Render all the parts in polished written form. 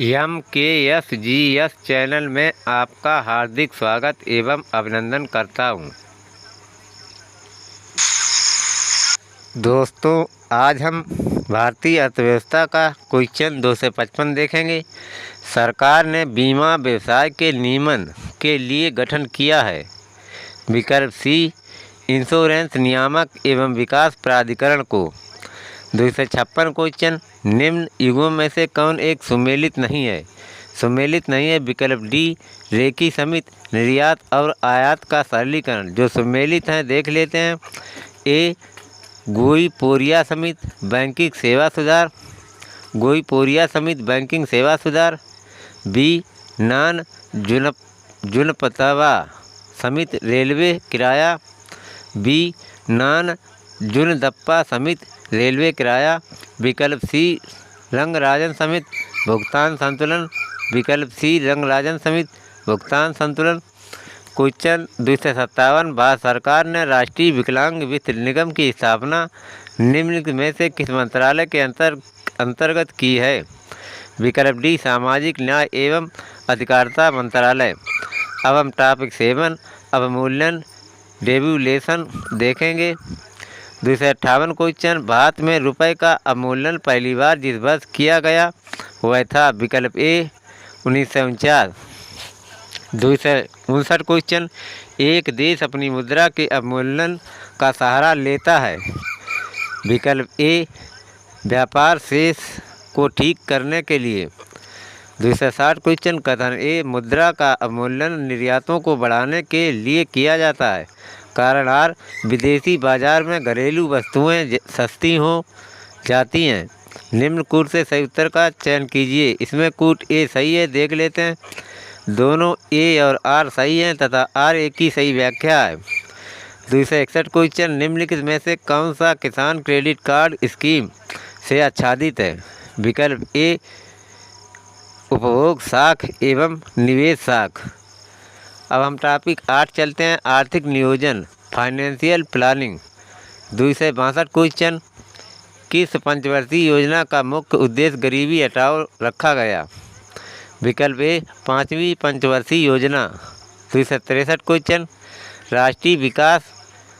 MKSGS channel में आपका हार्दिक स्वागत एवं अभिनंदन करता हूं। दोस्तों, आज हम भारतीय अर्थव्यवस्था का क्वेश्चन 255 देखेंगे। सरकार ने बीमा व्यवसाय के नियमन के लिए गठन किया है। विकल्प सी, इंश्योरेंस नियामक एवं विकास प्राधिकरण को। 256 क्वेश्चन, निम्न युगों में से कौन एक सुमेलित नहीं है? सुमेलित नहीं है विकल्प डी, रेकी समिति, निर्यात और आयात का सरलीकरण। जो सुमेलित हैं देख लेते हैं। ए, गोई-पोरिया समिति, बैंकिंग सेवा सुधार, गोई-पोरिया समिति, बैंकिंग सेवा सुधार। बी, नान जुनपतवा समिति, रेलवे किराया। बी, नान जुनदप्पा समिति, रेलवे किराया। विकल्प सी, रंगराजन समिति, भुगतान संतुलन। विकल्प सी, रंगराजन समिति, भुगतान संतुलन। क्वेश्चन 257, भारत सरकार ने राष्ट्रीय विकलांग वित्त निगम की स्थापना निम्नलिखित में से किस मंत्रालय के अंतर्गत की है? विकल्प डी, सामाजिक न्याय एवं अधिकारिता मंत्रालय। अब हम टॉपिक 7 अवमूल्यन डेवल्यूएशन देखेंगे। 258 क्वेश्चन, भारत में रुपए का अवमूल्यन पहली बार जिस वर्ष किया गया वह था। विकल्प ए, 1949। 259 क्वेश्चन, एक देश अपनी मुद्रा के अवमूल्यन का सहारा लेता है। विकल्प ए, व्यापार शेष को ठीक करने के लिए। 260 क्वेश्चन, कथन ए, मुद्रा का अवमूल्यन निर्यातों को बढ़ाने के लिए किया जाता है। कारण आर, विदेशी बाजार में घरेलू वस्तुएं सस्ती हो जाती हैं। निम्न कूट से सही उत्तर का चयन कीजिए। इसमें कूट ए सही है, देख लेते हैं। दोनों ए और आर सही हैं तथा आर ए की सही व्याख्या है। 261 क्वेश्चन, निम्नलिखित में से कौन सा किसान क्रेडिट कार्ड स्कीम से आच्छादित है? विकल्प ए, उपभोग साख एवं निवेश साख। अब हम टॉपिक 8 चलते हैं, आर्थिक नियोजन, फाइनेंशियल प्लानिंग। 262 क्वेश्चन, किस पंचवर्षीय योजना का मुख्य उद्देश्य गरीबी हटाओ रखा गया? विकल्प ए, 5वीं पंचवर्षीय योजना। 263 क्वेश्चन, राष्ट्रीय विकास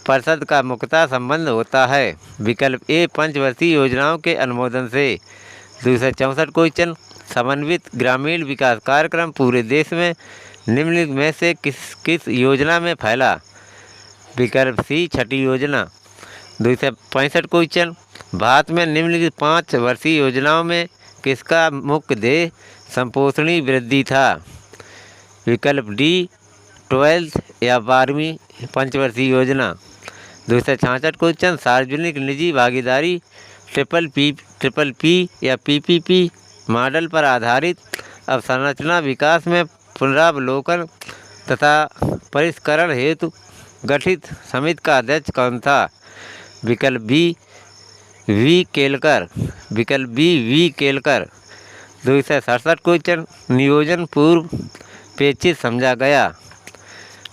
परिषद का मुख्यतः संबंध होता है। विकल्प ए, पंचवर्षीय योजनाओं के अनुमोदन से। 264 क्वेश्चन, समन्वित ग्रामीण विकास कार्यक्रम पूरे देश में निम्नलिखित में से किस योजना में फैला? विकल्प सी, छठी योजना। 265 क्वेश्चन, भारत में निम्नलिखित 5 वर्षीय योजनाओं में किसका मुख्य ध्येय संपोषणी वृद्धि था? विकल्प डी, 12th या 12वीं पंचवर्षीय योजना। 266 क्वेश्चन, सार्वजनिक निजी भागीदारी ट्रिपल पी या पीपीपी मॉडल पर आधारित अवसंरचना विकास में पुनरावलोकन तथा परिष्करण हेतु गठित समिति का अध्यक्ष कौन था? विकल्प बी, वी केलकर। विकल्प बी, वी केलकर। 267 क्वेश्चन, नियोजन पूर्व पेचिश समझा गया।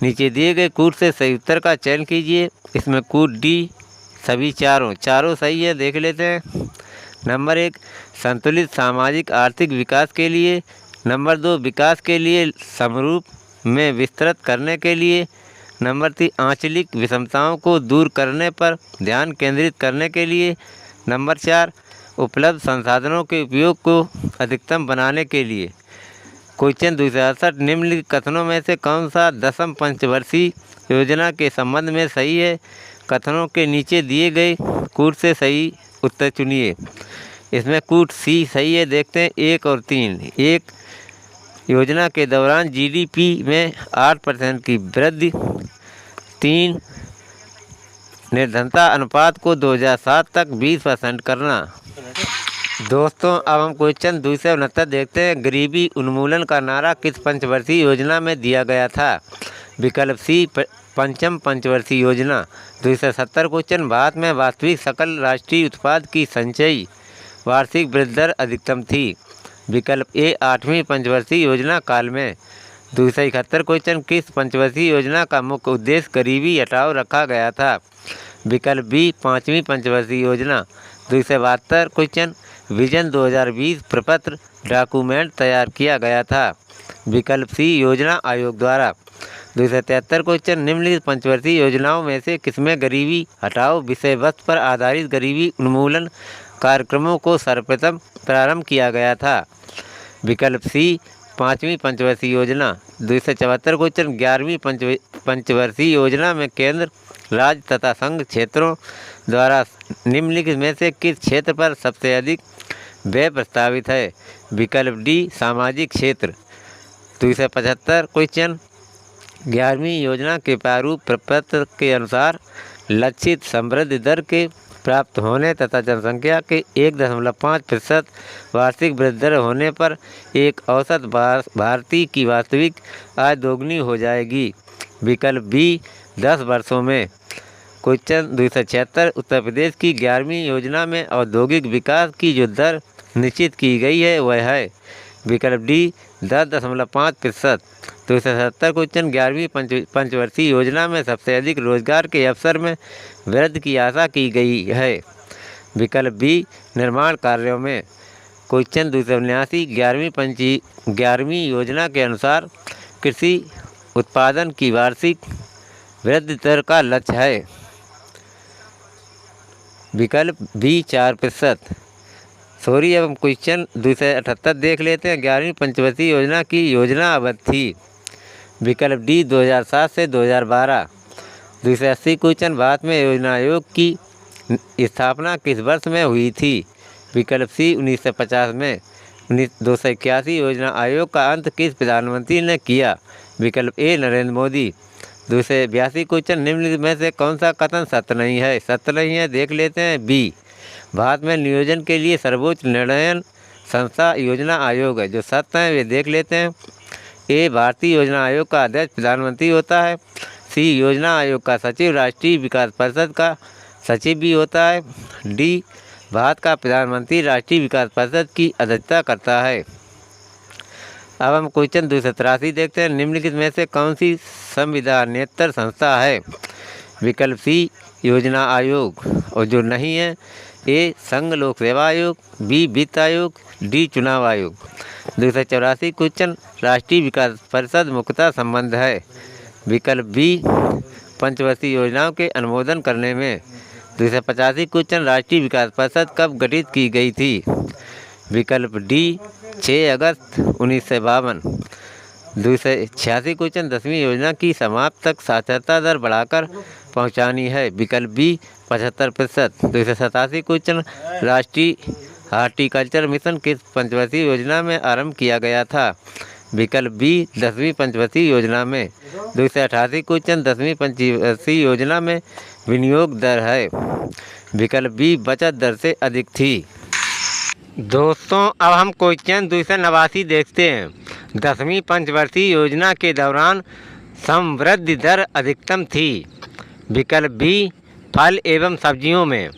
नीचे दिए गए कूट से सही उत्तर का चयन कीजिए। इसमें कूट डी सभी चारों सही है, देख लेते हैं। नंबर 1, संतुलित सामाजिक आर्थिक विकास के लिए। नंबर 2, विकास के लिए समरूप में विस्तृत करने के लिए। नंबर 3, आंचलिक विषमताओं को दूर करने पर ध्यान केंद्रित करने के लिए। नंबर 4, उपलब्ध संसाधनों के उपयोग को अधिकतम बनाने के लिए। क्वेश्चन 268, निम्नलिखित कथनों में से कौन सा 10वीं पंचवर्षीय योजना के संबंध में सही है? कथनों के नीचे दिए गए कूट से सही उत्तर चुनिए। इसमें कूट सी सही है, देखते हैं 1 और 3। 1, योजना के दौरान जीडीपी में 8% की वृद्धि। 3, निर्धनता अनुपात को 2007 तक 20% करना। दोस्तों, अब हम क्वेश्चन 269 देखते हैं, गरीबी उन्मूलन का नारा किस पंचवर्षीय योजना में दिया गया था? विकल्प सी, पंचम पंचवर्षीय योजना। 270 क्वेश्चन, भारत में वास्तविक सकल राष्ट्रीय उत्पाद की संचयी वार्षिक वृद्धि दर अधिकतम थी। विकल्प ए, 8वीं पंचवर्षीय योजना काल में। 271 क्वेश्चन, किस पंचवर्षीय योजना का मुख्य उद्देश्य गरीबी हटाओ रखा गया था? विकल्प बी, 5वीं पंचवर्षीय योजना। 272 क्वेश्चन, विजन 2020 प्रपत्र डॉक्यूमेंट तैयार किया गया था। विकल्प सी योजना आयोग द्वारा। 273 क्वेश्चन, निम्नलिखित पंचवर्षीय योजनाओं में से किसमें गरीबी हटाओ विषय वस्तु पर आधारित गरीबी उन्मूलन कार्यक्रमों को सर्वप्रथम प्रारंभ किया गया था? विकल्प सी 5वीं पंचवर्षीय योजना। 274 क्वेश्चन, 11वीं पंचवर्षीय योजना में केंद्र, राज्य तथा संघ क्षेत्रों द्वारा निम्नलिखित में से किस क्षेत्र पर सबसे अधिक व्यय प्रस्तावित है? विकल्प डी सामाजिक क्षेत्र। 275 क्वेश्चन, 11वीं योजना के प्रारूप प्रपत्र के अनुसार लक्षित समृद्धि दर के प्राप्त होने तथा जनसंख्या के 1.5% वार्षिक वृद्धि दर होने पर एक औसत भारतीय की वास्तविक आय दोगुनी हो जाएगी। विकल्प बी 10 वर्षों में। क्वेश्चन 276, उत्तर प्रदेश की 11वीं योजना में औद्योगिक विकास की जो दर निश्चित की गई है वह है? विकल्प डी 10.5%। 277 क्वेश्चन, 11वीं पंचवर्षीय योजना में सबसे अधिक रोजगार के अवसर में वृद्धि की आशा की गई है? विकल्प बी निर्माण कार्यों में। क्वेश्चन 279, 11वीं योजना के अनुसार कृषि उत्पादन की वार्षिक वृद्धि दर का लक्ष्य है? विकल्प बी 4%। सॉरी, अब हम क्वेश्चन 278 देख लेते हैं। 11वीं पंचवर्षीय योजना की योजना अवधि थी? विकल्प डी 2007 से 2012। 280 क्वेश्चन, भारत में योजना आयोग की स्थापना किस वर्ष में हुई थी? विकल्प सी 1950 में। 281 योजना आयोग का अंत किस प्रधानमंत्री ने किया? विकल्प ए नरेंद्र मोदी। 282 क्वेश्चन, निम्नलिखित में से कौन सा कथन सत्य नहीं है? सत्य नहीं है देख लेते हैं। बी भारत में नियोजन के लिए सर्वोच्च निर्णयन संस्था योजना आयोग है। जो सत्य है वे देख लेते हैं। ए भारतीय योजना आयोग का अध्यक्ष प्रधानमंत्री होता है। सी योजना आयोग का सचिव राष्ट्रीय विकास परिषद का सचिव भी होता है। डी भारत का प्रधानमंत्री राष्ट्रीय विकास परिषद की अध्यक्षता करता है। अब हम क्वेश्चन 283 देखते हैं। निम्नलिखित में से कौन सी संविधानेतर संस्था है? विकल्प सी योजना आयोग। और जो नहीं है, ए संघ लोक सेवा आयोग, बी वित्त आयोग, डी चुनाव आयोग। 284 क्वेश्चन, राष्ट्रीय विकास परिषद मुख्यतः संबंध है? विकल्प बी पंचवर्षीय योजनाओं के अनुमोदन करने में। 285 क्वेश्चन, राष्ट्रीय विकास परिषद कब गठित की गई थी? विकल्प डी 6 अगस्त 1952। 286 क्वेश्चन, 10वीं योजना की समाप्त तक साक्षरता दर बढ़ाकर पहुंचानी है? विकल्प बी 75%। 287 क्वेश्चन, राष्ट्रीय हार्टिकल्चर मिशन किस पंचवर्षीय योजना में आरंभ किया गया था? विकल्प बी 10वीं पंचवर्षीय योजना में। 288 क्वेश्चन, 10वीं पंचवर्षीय योजना में विनियोग दर है? विकल्प बी बचत दर से अधिक थी। दोस्तों, अब हम क्वेश्चन 289 देखते हैं। 10वीं पंचवर्षीय योजना के दौरान समवृद्धि दर अधिकतम थी? विकल्प बी फल एवं सब्जियों में।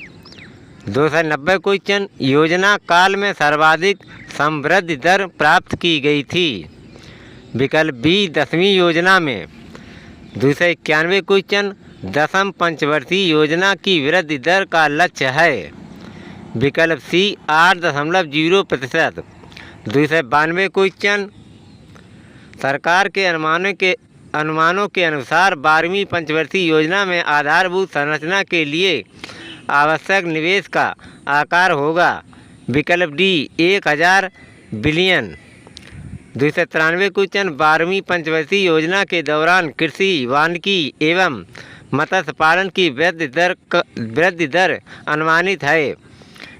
290 क्वेश्चन, योजना काल में सर्वाधिक समवृद्धि दर प्राप्त की गई थी? विकल्प बी 10वीं योजना में। 291 क्वेश्चन, 10वीं पंचवर्षीय योजना की वृद्धि दर का लक्ष्य है? विकल्प सी 8.0%। 292 क्वेश्चन, सरकार के अनुमानों के अनुसार 12वीं पंचवर्षीय योजना में आधारभूत संरचना के लिए आवश्यक निवेश का आकार होगा? विकल्प डी 1000 बिलियन। 293 क्वेश्चन, 12वीं पंचवर्षीय योजना के दौरान कृषि, वानिकी एवं मत्स्य पालन की वृद्धि दर अनुमानित है?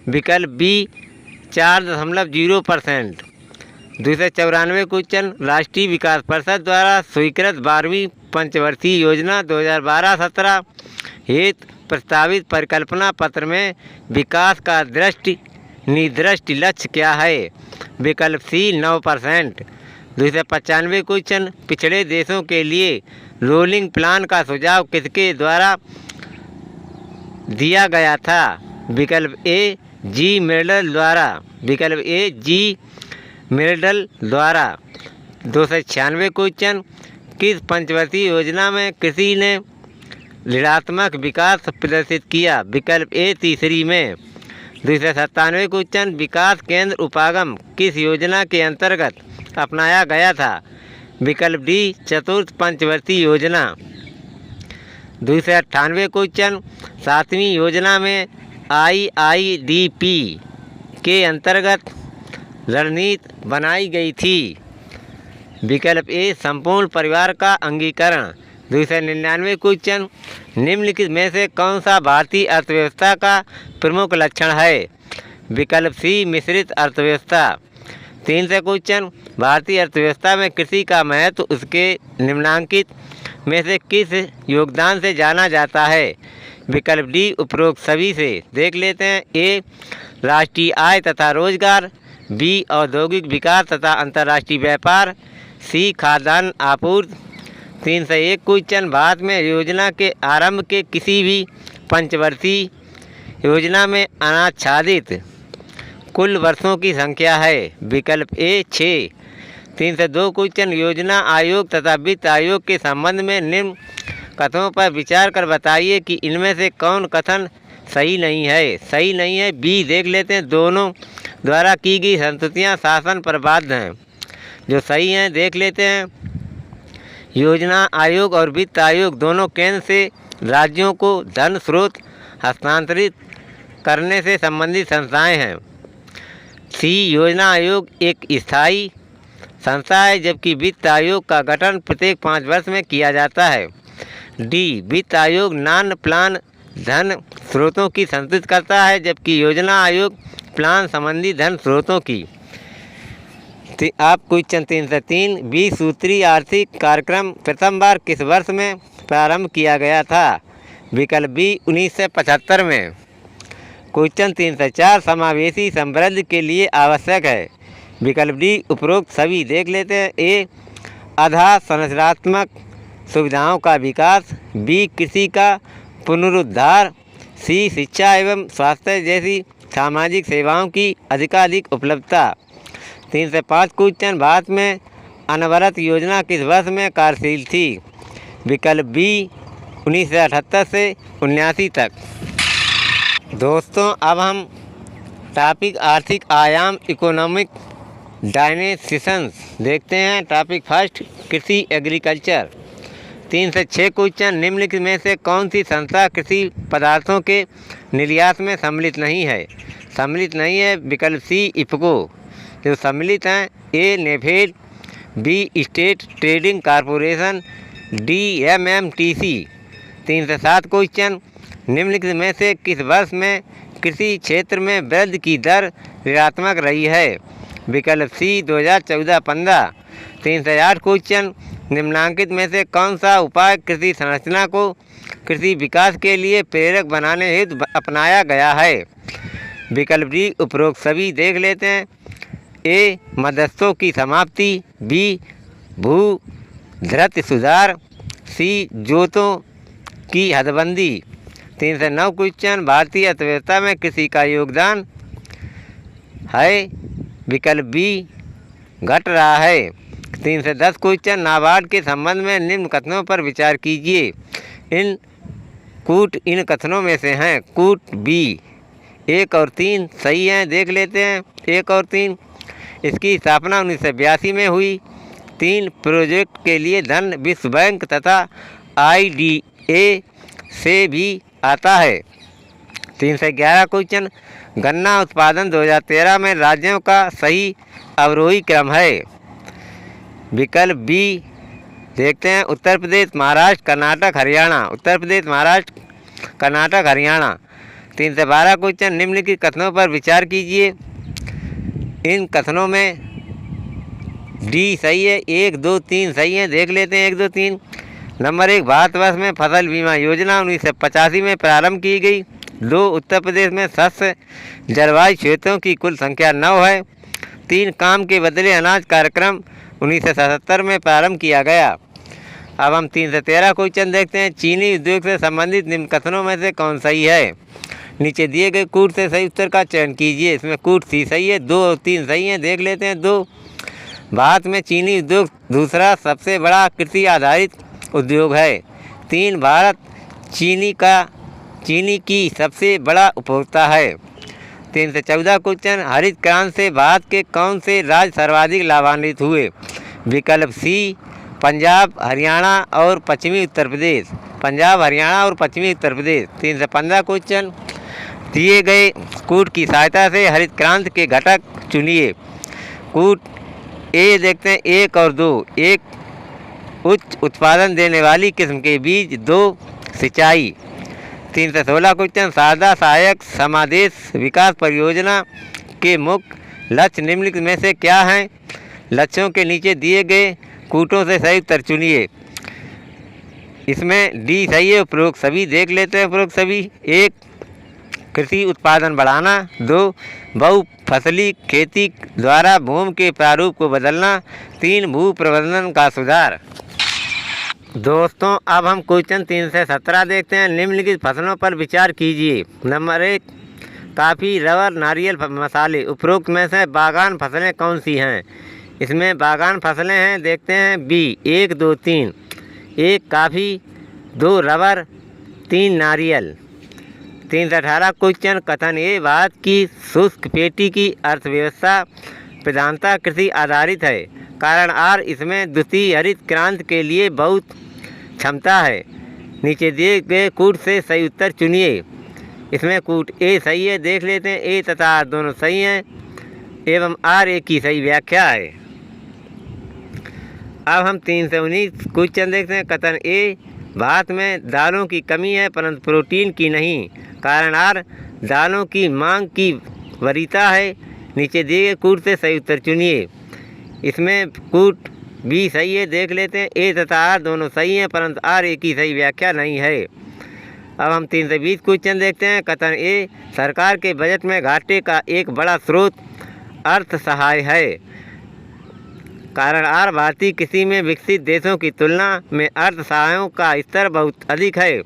विकल्प बी 4.0%। 294 क्वेश्चन, राष्ट्रीय विकास परिषद द्वारा स्वीकृत 12वीं पंचवर्षीय योजना 2012-17 हेतु प्रस्तावित परिकल्पना पत्र में विकास का निर्दिष्ट लक्ष्य क्या है? विकल्प सी 9%। 295 क्वेश्चन, पिछड़े देशों के लिए रोलिंग प्लान का सुझाव किसके द्वारा दिया गया था? विकल्प ए जी मेडल द्वारा। विकल्प ए जी मेडल द्वारा। 296 क्वेश्चन, किस पंचवर्षीय योजना में कृषि ने ऋणात्मक विकास प्रदर्शित किया? विकल्प ए तीसरी में। 297 क्वेश्चन, विकास केंद्र उपागम किस योजना के अंतर्गत अपनाया गया था? विकल्प डी चतुर्थ पंचवर्षीय योजना। 298 क्वेश्चन, 7वीं योजना में IIDP के अंतर्गत रणनीति बनाई गई थी। विकल्प ए संपूर्ण परिवार का अंगीकरण। 299 क्वेश्चन, निम्नलिखित में से कौन सा भारतीय अर्थव्यवस्था का प्रमुख लक्षण है? विकल्प सी मिश्रित अर्थव्यवस्था। 300 क्वेश्चन, भारतीय अर्थव्यवस्था में कृषि का महत्व उसके निम्नांकित में से किस योगदान से जाना जाता है? विकल्प डी उपरोक्त सभी से। देख लेते हैं। ए राष्ट्रीय आय तथा रोजगार, बी औद्योगिक विकास तथा अंतर्राष्ट्रीय व्यापार, सी खाद्यान्न आपूर्ति। 301 क्वेश्चन, भारत में योजना के आरंभ के किसी भी पंचवर्षीय योजना में अनाच्छादित कुल वर्षों की संख्या है? विकल्प ए 6। 302 क्वेश्चन, योजना आयोग तथा वित्त आयोग के संबंध में निम्न कथनों पर विचार कर बताइए कि इनमें से कौन कथन सही नहीं है? सही नहीं है बी। देख लेते हैं। दोनों द्वारा की गई संस्तुतियाँ शासन पर बाध्य हैं। जो सही हैं देख लेते हैं। योजना आयोग और वित्त आयोग दोनों केंद्र से राज्यों को धन स्रोत हस्तांतरित करने से संबंधित संस्थाएं हैं। सी योजना आयोग एक स्थायी संस्था है, जबकि वित्त आयोग का गठन प्रत्येक 5 वर्ष में किया जाता है। डी वित्त आयोग नॉन प्लान धन स्रोतों की संतुलित करता है, जबकि योजना आयोग प्लान संबंधी धन स्रोतों की। आप क्वेश्चन 303, 20 सूत्रीय आर्थिक कार्यक्रम प्रथम बार किस वर्ष में प्रारंभ किया गया था? विकल्प बी 1975 में। क्वेश्चन 304, समावेशी समृद्धि के लिए आवश्यक है? विकल्प डी उपरोक्त सभी। देख लेते हैं। ए आधार संरचनात्मक सुविधाओं का विकास, बी कृषि का पुनरुद्धार, सी शिक्षा एवं स्वास्थ्य जैसी सामाजिक सेवाओं की अधिकाधिक उपलब्धता। 305 क्वेश्चन, भारत में अनवरत योजना किस वर्ष में कार्यशील थी? विकल्प बी 1978 से 79 तक। दोस्तों अब हम टॉपिक आर्थिक आयाम इकोनॉमिक डायमेंशंस देखते हैं। टॉपिक फर्स्ट कृषि एग्रीकल्चर। 306 क्वेश्चन, निम्नलिखित में से कौन सी संस्था कृषि पदार्थों के निर्यात में सम्मिलित नहीं है? सम्मिलित नहीं है विकल्प सी इफको। जो सम्मिलित हैं A NAFED, B state trading corporation, D MMTC। 307 question, निम्नलिखित में से किस वर्ष में कृषि क्षेत्र में वृद्धि की दर ऋणात्मक रही है? विकल्प सी 2014-15। 308 क्वेश्चन, निम्नांकित में से कौन सा उपाय कृषि संरचना को कृषि विकास के लिए प्रेरक बनाने हेतु अपनाया गया है? विकल्प डी उपरोक्त सभी। देख लेते हैं। ए मध्यस्थों की समाप्ति, बी भू धृत सुधार, सी जोतों की हदबंदी। 309 क्वेश्चन, भारतीय अर्थव्यवस्था में कृषि का योगदान है? विकल्प बी घट रहा है। 310 क्वेश्चन, नाबार्ड के संबंध में निम्न कथनों पर विचार कीजिए। इन कथनों में से हैं कूट बी 1 और 3 सही हैं। देख लेते हैं। 1 और 3, इसकी स्थापना 1982 में हुई। 3 प्रोजेक्ट के लिए धन विश्व बैंक तथा IDA से भी आता है। 311 क्वेश्चन, गन्ना उत्पादन 2013 में राज्यों का सही अवरोही क्रम है? विकल्प बी देखते हैं। उत्तर प्रदेश, महाराष्ट्र, कर्नाटक, हरियाणा। उत्तर प्रदेश, महाराष्ट्र, कर्नाटक, हरियाणा। 312 क्वेश्चन, निम्नलिखित कथनों पर विचार कीजिए। इन कथनों में डी सही है, 1, 2, 3 सही है। देख लेते हैं 1, 2, 3। नंबर 1, भारतवर्ष में फसल बीमा योजना 1985 में प्रारंभ की गई। 2, उत्तर प्रदेश में शस्य जलवायु क्षेत्रों की कुल संख्या 9 है। 3, काम के बदले अनाज कार्यक्रम 1977 में प्रारंभ किया गया। अब हम 313 क्वेश्चन देखते हैं। चीनी उद्योग से संबंधित निम्न कथनों में से कौन सही है? नीचे दिए गए कूट से सही उत्तर का चयन कीजिए। इसमें कूट सी सही है, 2 और 3 सही हैं। देख लेते हैं। 2, भारत में चीनी उद्योग दूसरा सबसे बड़ा कृषि आधारित उद्योग है। 3, भारत चीनी की सबसे बड़ा उपभोक्ता है। 314 क्वेश्चन, हरित क्रांति से भारत के कौन से राज्य सर्वाधिक लाभान्वित हुए? विकल्प सी पंजाब, हरियाणा और पश्चिमी उत्तर प्रदेश। पंजाब, हरियाणा और पश्चिमी उत्तर प्रदेश। 315 क्वेश्चन, दिए गए कूट की सहायता से हरित क्रांति के घटक चुनिए। कूट ए देखते हैं 1 और 2। 1 उच्च उत्पादन देने वाली किस्म के बीज, 2 सिंचाई। 316 क्वेश्चन, शारदा सहायक समादेश विकास परियोजना के मुख्य लक्ष्य निम्नलिखित में से क्या हैं? लक्ष्यों के नीचे दिए गए कूटों से सही उत्तर चुनिए। इसमें डी सही है, उपरोक्त सभी देख लेते हैं। उपरोक्त सभी: 1 कृषि उत्पादन बढ़ाना, 2 बहुफसली खेती द्वारा भूमि के प्रारूप को बदलना, 3 भू प्रबंधन का सुधार। दोस्तों, अब हम क्वेश्चन 317 देखते हैं। निम्नलिखित फसलों पर विचार कीजिए। नंबर 1 काफ़ी, रबर, नारियल, मसाले। उपरोक्त में से बागान फसलें कौन सी हैं? इसमें बागान फसलें हैं, देखते हैं बी 1, 2, 3। 1 काफ़ी, 2 रबर, 3 नारियल। 318 क्वेश्चन, कथन ए भारत की शुष्क पेटी की अर्थव्यवस्था प्रधानतः कृषि आधारित है। कारण आर, इसमें द्वितीय हरित क्रांति के लिए बहुत क्षमता है। नीचे दिए गए कूट से सही उत्तर चुनिए। इसमें कूट ए सही है, देख लेते हैं। ए तथा आर दोनों सही हैं एवं आर ए की सही व्याख्या है। अब हम 319 क्वेश्चन देखते हैं। कथन ए भारत में दालों की कमी है परंतु प्रोटीन की नहीं। कारण आर, दालों की मांग की वरीयता है। नीचे दिए गए कूट से सही उत्तर चुनिए। इसमें कूट बी सही है, देख लेते हैं। ए तथा आर दोनों सही हैं परंतु आर ए की सही व्याख्या नहीं है। अब हम 320 क्वेश्चन देखते हैं। कथन ए सरकार के बजट में घाटे का एक बड़ा स्रोत अर्थ सहाय है। कारण आर, भारतीय कृषि में विकसित देशों की तुलना में अर्थ सहायों का स्तर बहुत अधिक है।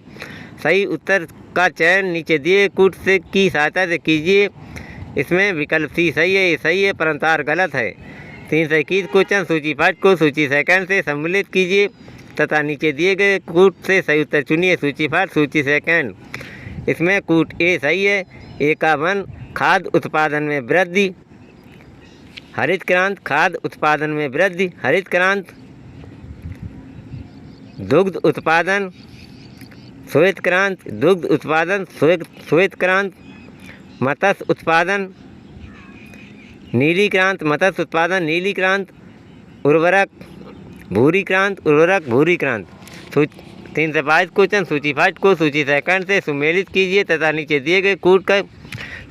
सही उत्तर का चयन नीचे दिए कूट से की सहायता से कीजिए। इसमें विकल्प सी सही है, ये सही है परंतु आर गलत है। 321 क्वेश्चन, सूची फर्स्ट को सूची सेकंड से सम्मिलित कीजिए तथा नीचे दिए गए कूट से सही उत्तर चुनिए। सूची फर्स्ट, सूची सेकंड। इसमें कूट ए सही है। ए का 1 खाद्य उत्पादन में वृद्धि, हरित क्रांति खाद्य उत्पादन में वृद्धि, हरित क्रांति दुग्ध उत्पादन, श्वेत क्रांति दुग्ध उत्पादन, श्वेत क्रांति मत्स्य उत्पादन, नीली क्रांति मत्स्य उत्पादन, नीली क्रांति उर्वरक भूरी क्रांति, उर्वरक भूरी क्रांति। 322 क्वेश्चन, सूची फर्स्ट को सूची सेकंड से सुमेलित कीजिए तथा नीचे दिए गए कूट का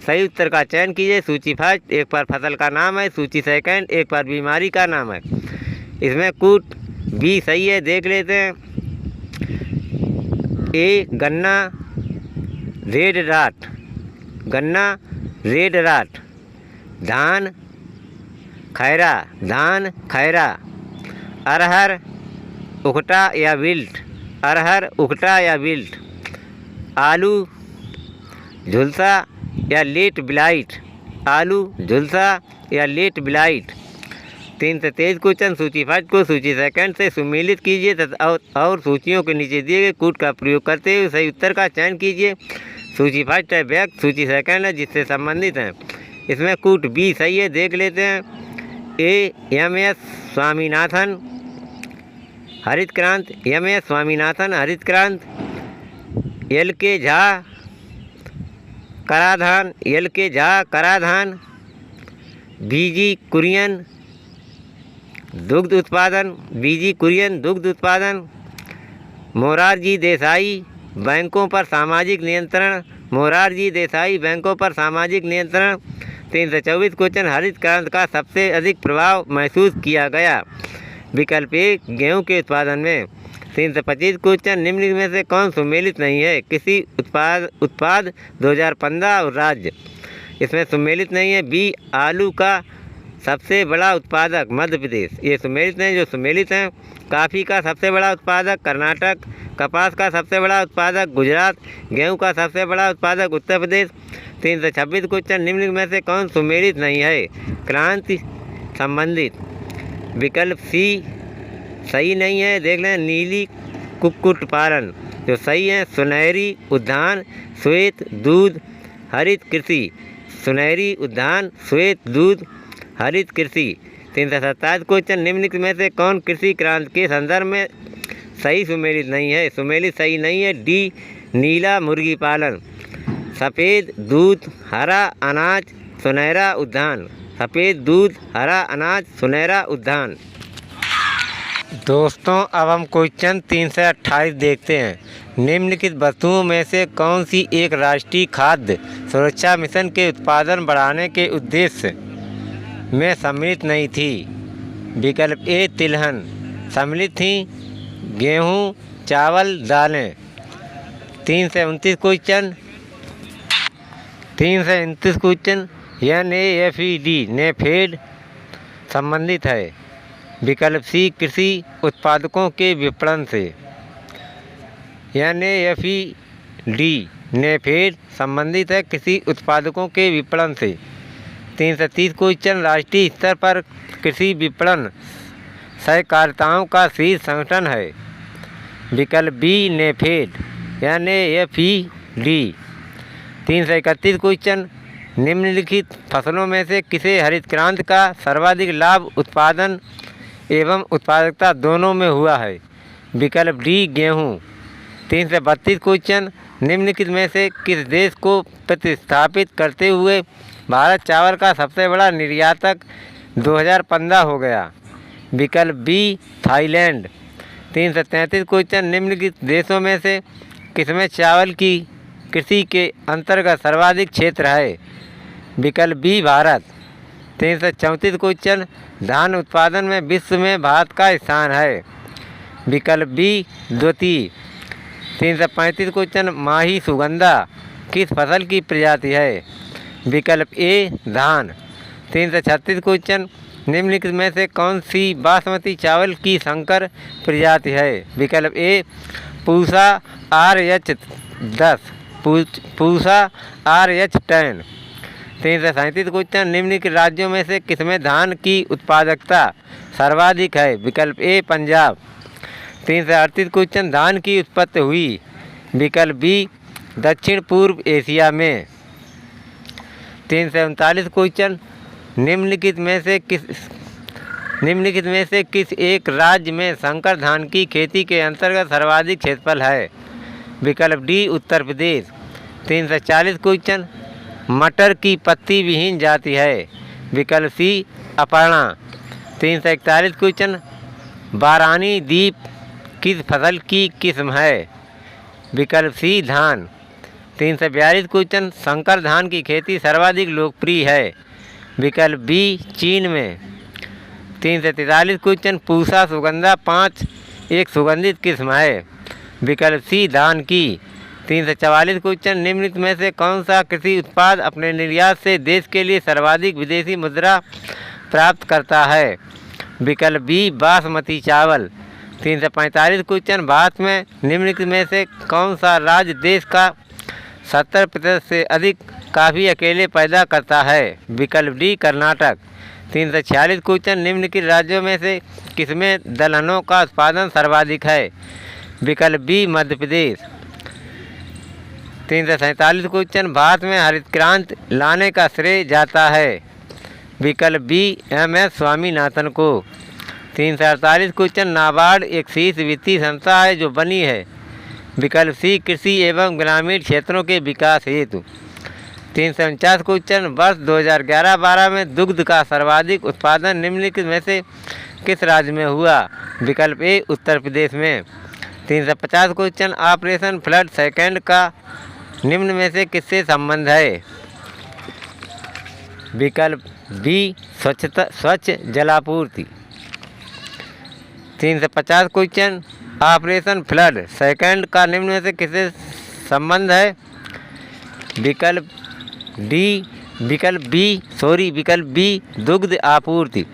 सही उत्तर का चयन कीजिए। सूची फर्स्ट एक पर फसल का नाम है, सूची सेकंड एक पर बीमारी का नाम है। इसमें कूट बी सही है, देख लेते हैं। ए गन्ना रेड राट, गन्ना रेड राट। धान खैरा, धान खैरा। अरहर उकटा या विल्ट, अरहर उकटा या विल्ट। आलू झुलसा या लेट ब्लाइट, आलू झुलसा या लेट ब्लाइट। 323 क्वेश्चन, सूची फर्स्ट को सूची सेकंड से सुमेलित कीजिए तथा और सूचियों के नीचे दिए गए कूट का प्रयोग करते हुए सही उत्तर का चयन कीजिए। सूची फर्स्ट है व्यक्त, सूची सेकंड है जिससे संबंधित हैं। इसमें कूट बी सही है, देख लेते हैं। ए एम एस स्वामीनाथन हरित क्रांति, एम एस स्वामीनाथन हरित क्रांति। एल के झा कराधान, एल के झा कराधान। बीजी कुरियन दुग्ध उत्पादन, बीजी कुरियन दुग्ध उत्पादन। मोरारजी देसाई बैंकों पर सामाजिक नियंत्रण, मोरारजी देसाई बैंकों पर सामाजिक नियंत्रण। 324 क्वेश्चन, हरित क्रांति का सबसे अधिक प्रभाव महसूस किया गया। विकल्प ए गेहूँ के उत्पादन में। 325 क्वेश्चन, निम्नलिखित में से कौन सुमेलित नहीं है? कृषि उत्पाद 2015 और राज्य। इसमें सुमेलित नहीं है। बी आलू का सबसे बड़ा उत्पादक मध्य प्रदेश, ये सुमेलित नहीं। जो सुमेलित हैं, कॉफ़ी का सबसे बड़ा उत्पादक कर्नाटक, कपास का सबसे बड़ा उत्पादक गुजरात, गेहूं का सबसे बड़ा उत्पादक उत्तर प्रदेश। 326 क्वेश्चन, निम्नलिखित में से कौन सुमेलित नहीं है? क्रांति संबंधित। विकल्प सी सही नहीं है, देख लें। नीली कुक्कुट पालन जो सही है। सुनहरी उद्यान, श्वेत दूध, हरित कृषि। सुनहरी उद्यान, श्वेत दूध, हरित कृषि। 327 क्वेश्चन, निम्नलिखित में से कौन कृषि क्रांति के संदर्भ में सही सुमेलित नहीं है? सुमेलित सही नहीं है। डी, नीला मुर्गी पालन। सफ़ेद दूध, हरा अनाज, सुनहरा उद्यान। सफ़ेद दूध, हरा अनाज, सुनहरा उद्यान। दोस्तों अब हम क्वेश्चन 328 देखते हैं। निम्नलिखित वस्तुओं में से कौन सी एक राष्ट्रीय खाद्य सुरक्षा मिशन के उत्पादन बढ़ाने के उद्देश्य में सम्मिलित नहीं थी? विकल्प ए, तिलहन। सम्मिलित थी गेहूँ, चावल, दालें। 329 क्वेश्चन। 329 क्वेश्चन, NAFED नेफेड संबंधित है। विकल्प सी, कृषि उत्पादकों के विपणन से। NAFED नेफेड संबंधित है कृषि उत्पादकों के विपणन से। 330 क्वेश्चन, राष्ट्रीय स्तर पर कृषि विपणन सहकारिताओं का शीर्ष संगठन है। विकल्प बी, नेफेड NAFED। 331 क्वेश्चन, निम्नलिखित फसलों में से किसे हरित क्रांति का सर्वाधिक लाभ उत्पादन एवं उत्पादकता दोनों में हुआ है? विकल्प डी, गेहूँ। 332 क्वेश्चन, निम्नलिखित में से किस देश को प्रतिस्थापित करते हुए भारत चावल का सबसे बड़ा निर्यातक 2015 हो गया? विकल्प बी, थाईलैंड। 333 क्वेश्चन, निम्नलिखित देशों में से किसमें चावल की कृषि के अंतर्गत सर्वाधिक क्षेत्र है? विकल्प बी, भारत। 334 क्वेश्चन, धान उत्पादन में विश्व में भारत का स्थान है? विकल्प बी, द्वितीय। 335 क्वेश्चन, माही सुगंधा किस फसल की प्रजाति है? विकल्प ए, धान। 336 क्वेश्चन, निम्नलिखित में से कौन सी बासमती चावल की संकर प्रजाति है? विकल्प ए, Pusa RH10, Pusa RH10। 337 question, निम्नलिखित राज्यों में से किसमें धान की उत्पादकता सर्वाधिक है? विकल्प ए, पंजाब। 338 क्वेश्चन, धान की उत्पत्ति हुई? विकल्प बी, दक्षिण पूर्व एशिया में। 339 क्वेश्चन, निम्नलिखित में से किस एक राज्य में संकर धान की खेती के अंतर्गत सर्वाधिक क्षेत्रफल है? विकल्प डी, उत्तर प्रदेश। 340 क्वेश्चन, मटर की पत्ती विहीन जाति है? विकल्प सी, अपर्णा। 341 क्वेश्चन, बारानी दीप किस फसल की किस्म है? विकल्प सी, धान। 342 क्वेश्चन, संकर धान की खेती सर्वाधिक लोकप्रिय है? विकल्प बी, चीन में। 343 क्वेश्चन, पूसा सुगंधा 5 एक सुगंधित किस्म है? विकल्प सी, धान की। 344 क्वेश्चन, निम्नलिखित में से कौन सा कृषि उत्पाद अपने निर्यात से देश के लिए सर्वाधिक विदेशी मुद्रा प्राप्त करता है? विकल्प बी, बासमती चावल। 345 क्वेश्चन, भारत में निम्नलिखित में से कौन सा राज्य देश का 70% से अधिक कॉफ़ी अकेले पैदा करता है? विकल्प डी, कर्नाटक। 346 क्वेश्चन, निम्नलिखित राज्यों में से किसमें दलहनों का उत्पादन सर्वाधिक है? विकल्प बी, मध्य प्रदेश। 347 क्वेश्चन, भारत में हरित क्रांति लाने का श्रेय जाता है? विकल्प बी, MS स्वामीनाथन को। 348 क्वेश्चन, नाबार्ड एक शीर्ष वित्तीय संस्था है जो बनी है? विकल्प सी, कृषि एवं ग्रामीण क्षेत्रों के विकास हेतु। 349 क्वेश्चन, वर्ष 2011-12 में दुग्ध का सर्वाधिक उत्पादन निम्नलिखित में से किस राज्य में हुआ? विकल्प ए, उत्तर प्रदेश में। 350 क्वेश्चन, ऑपरेशन फ्लड सेकेंड का निम्न में से किससे संबंध है? विकल्प बी, स्वच्छ जलापूर्ति। 350 क्वेश्चन, ऑपरेशन फ्लड सेकेंड का निम्न में से किससे संबंध है? विकल्प बी, दुग्ध आपूर्ति।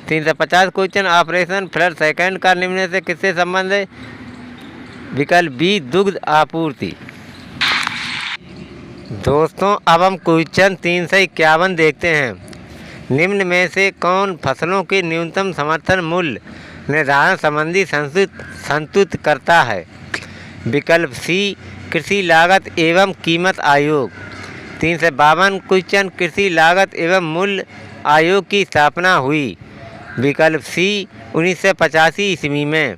350 क्वेश्चन, ऑपरेशन फ्लड सेकेंड का निम्न में से किससे संबंध है? विकल्प बी, दुग्ध आपूर्ति। दोस्तों अब हम क्वेश्चन 351 देखते हैं। निम्न में से कौन फसलों के न्यूनतम समर्थन मूल्य निर्धारण संबंधी संतुष्ट करता है? विकल्प सी, कृषि लागत एवं कीमत आयोग। 352 क्वेश्चन कृषि लागत एवं मूल्य आयोग की स्थापना हुई। विकल्प सी 1985 ईस्वी में।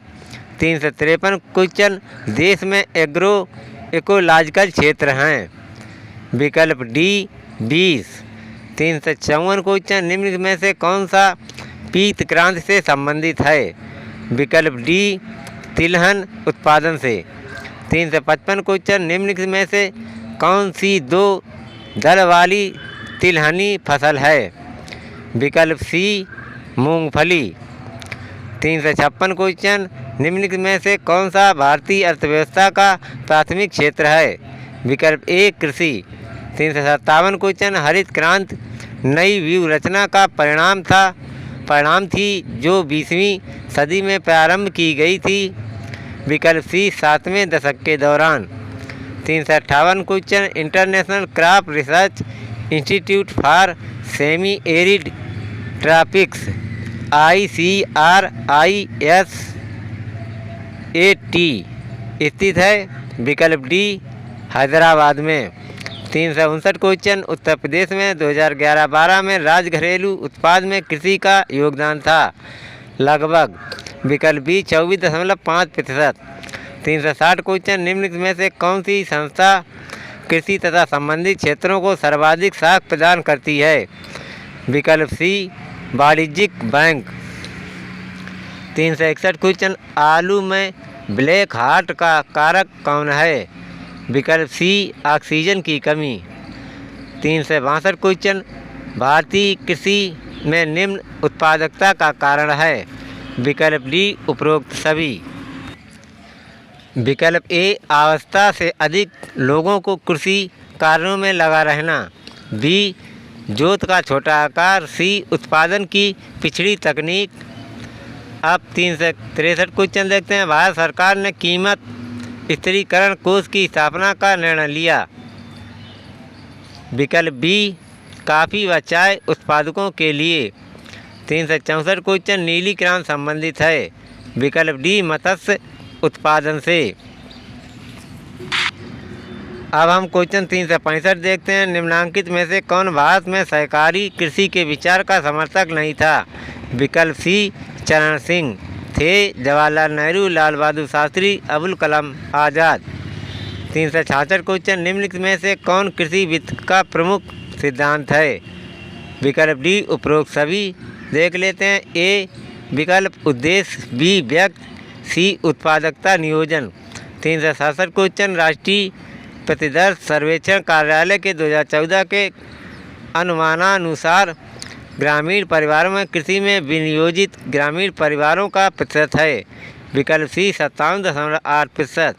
353 क्वेश्चन देश में एग्रो इकोलॉजिकल क्षेत्र हैं। विकल्प डी 20। 354 क्वेश्चन निम्न में से कौन सा पीत क्रांति से संबंधित है? विकल्प डी तिलहन उत्पादन से। 355 क्वेश्चन निम्न में से कौन सी दो दल वाली तिलहनी फसल है? विकल्प सी मूंगफली। 356 क्वेश्चन निम्न में से कौन सा भारतीय अर्थव्यवस्था का प्राथमिक क्षेत्र है? विकल्प ए कृषि। 357 क्वेश्चन हरित क्रांति नई व्यूह रचना का परिणाम थी जो 20वीं सदी में प्रारंभ की गई थी। विकल्प सी 7वें दशक के दौरान। 358 question international crop research institute for semi arid tropics ICRISAT स्थित है? विकल्प डी हैदराबाद में। 359 क्वेश्चन उत्तर प्रदेश में 2011-12 में राज्य घरेलू उत्पाद में कृषि का योगदान था लगभग। विकल्प बी 24.5%। 360 क्वेश्चन निम्न में से कौन सी संस्था कृषि तथा संबंधित क्षेत्रों को सर्वाधिक साख प्रदान करती है? विकल्प सी वाणिज्यिक बैंक। 361 क्वेश्चन आलू में ब्लैक हार्ट का कारक कौन है? विकल्प सी ऑक्सीजन की कमी। 362 क्वेश्चन भारतीय कृषि में निम्न उत्पादकता का कारण है? विकल्प डी उपरोक्त सभी। विकल्प ए अवस्था से अधिक लोगों को कृषि कार्यों में लगा रहना। बी जोत का छोटा आकार। सी उत्पादन की पिछड़ी तकनीक। अब 363 क्वेश्चन देखते हैं। भारत सरकार ने कीमत स्थिरीकरण कोष की स्थापना का निर्णय लिया। विकल्प बी कॉफ़ी व चाय उत्पादकों के लिए। 364 क्वेश्चन नीली क्रांति संबंधित है। विकल्प डी मत्स्य उत्पादन से। अब हम क्वेश्चन 365 देखते हैं। निम्नांकित में से कौन भारत में सहकारी कृषि के विचार का समर्थक नहीं था? विकल्प सी चरण सिंह थे। जवाहरलाल नेहरू, लाल बहादुर शास्त्री, अबुल कलाम आज़ाद। 366 क्वेश्चन निम्न में से कौन कृषि वित्त का प्रमुख सिद्धांत है? विकल्प डी उपरोक्त सभी। देख लेते हैं। ए विकल्प उद्देश्य। बी व्यक्त। सी उत्पादकता नियोजन। 367 क्वेश्चन राष्ट्रीय प्रतिदर्श सर्वेक्षण कार्यालय के 2014 के अनुमानानुसार ग्रामीण परिवारों में कृषि में विनियोजित ग्रामीण परिवारों का प्रतिशत है। विकल्प सी 57.8%।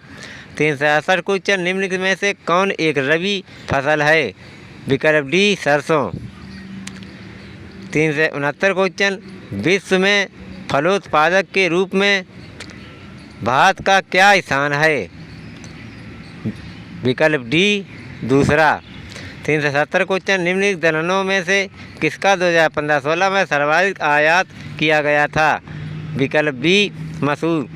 367 क्वेश्चन निम्न में से कौन एक रबी फसल है? विकल्प डी सरसों। 369 क्वेश्चन विश्व में फलोत्पादक के रूप में भारत का क्या स्थान है? विकल्प डी दूसरा। 370 क्वेश्चन निम्नलिखित दलहनों में से किसका 2015-16 में सर्वाधिक आयात किया गया था? विकल्प बी मसूर।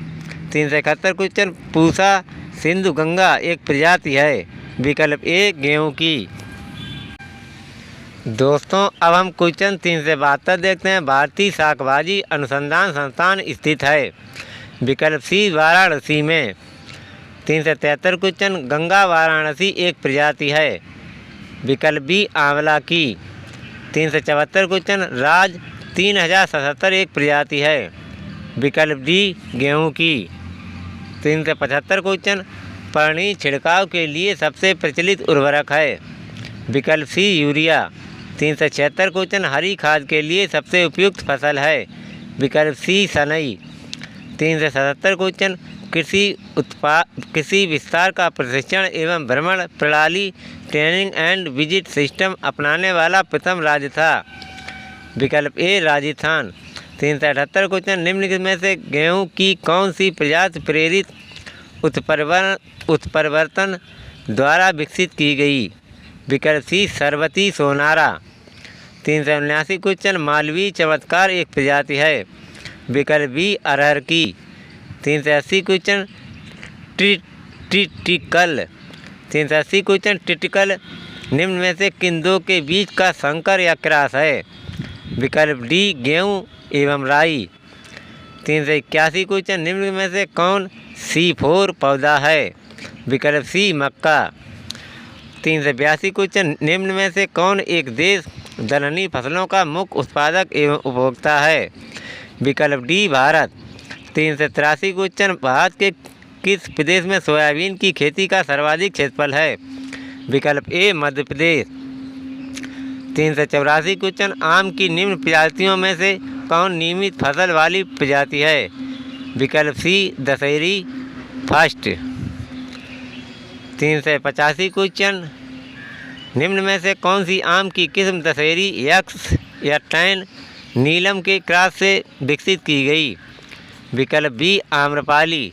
371 क्वेश्चन पूसा सिंधु गंगा एक प्रजाति है। विकल्प ए गेहूं की। दोस्तों अब हम क्वेश्चन 372 देखते हैं। भारतीय शाकभाजी अनुसंधान संस्थान स्थित है। विकल्प सी वाराणसी में। 373 क्वेश्चन गंगा वाराणसी एक प्रजाति है। विकल्प बी आंवला की। 374 क्वेश्चन राज 3077 एक प्रजाति है। विकल्प डी गेहूं की। 375 क्वेश्चन पर्णी छिड़काव के लिए सबसे प्रचलित उर्वरक है। विकल्प सी यूरिया। 376 क्वेश्चन हरी खाद के लिए सबसे उपयुक्त फसल है। विकल्प सी सनई। 377 क्वेश्चन कृषि विस्तार का प्रशिक्षण एवं भ्रमण प्रणाली ट्रेनिंग एंड विजिट सिस्टम अपनाने वाला प्रथम राज्य था। विकल्प ए राजस्थान। 378 क्वेश्चन निम्नलिखित में से गेहूं की कौन सी प्रजाति प्रेरित उत्परिवर्तन द्वारा विकसित की गई? विकल्प सी सरबती सोनारा। 379 क्वेश्चन मालवीय चमत्कार एक प्रजाति है। विकल्प बी अरहर की। 380 क्वेश्चन टिटिकल। 380 क्वेश्चन टिटिकल निम्न में से किन दो के बीच का संकर या क्रॉस है? विकल्प डी गेहूँ एवं राई। 381 क्वेश्चन, निम्न में से कौन C4 पौधा है? विकल्प सी मक्का। 382 क्वेश्चन, निम्न में से कौन एक देश दलहनी फसलों का मुख्य उत्पादक एवं उपभोक्ता है? विकल्प डी भारत। 383 क्वेश्चन, भारत के किस प्रदेश में सोयाबीन की खेती का सर्वाधिक क्षेत्रफल है? विकल्प ए मध्य प्रदेश। 384 क्वेश्चन, आम की निम्न प्रजातियों में से कौन नियमित फसल वाली प्रजाति है? विकल्प सी दशहरी फर्स्ट। 385 क्वेश्चन, निम्न में से कौन सी आम की किस्म दशहरी यक्स या टैन नीलम के क्रॉस से विकसित की गई? विकल्प बी आम्रपाली।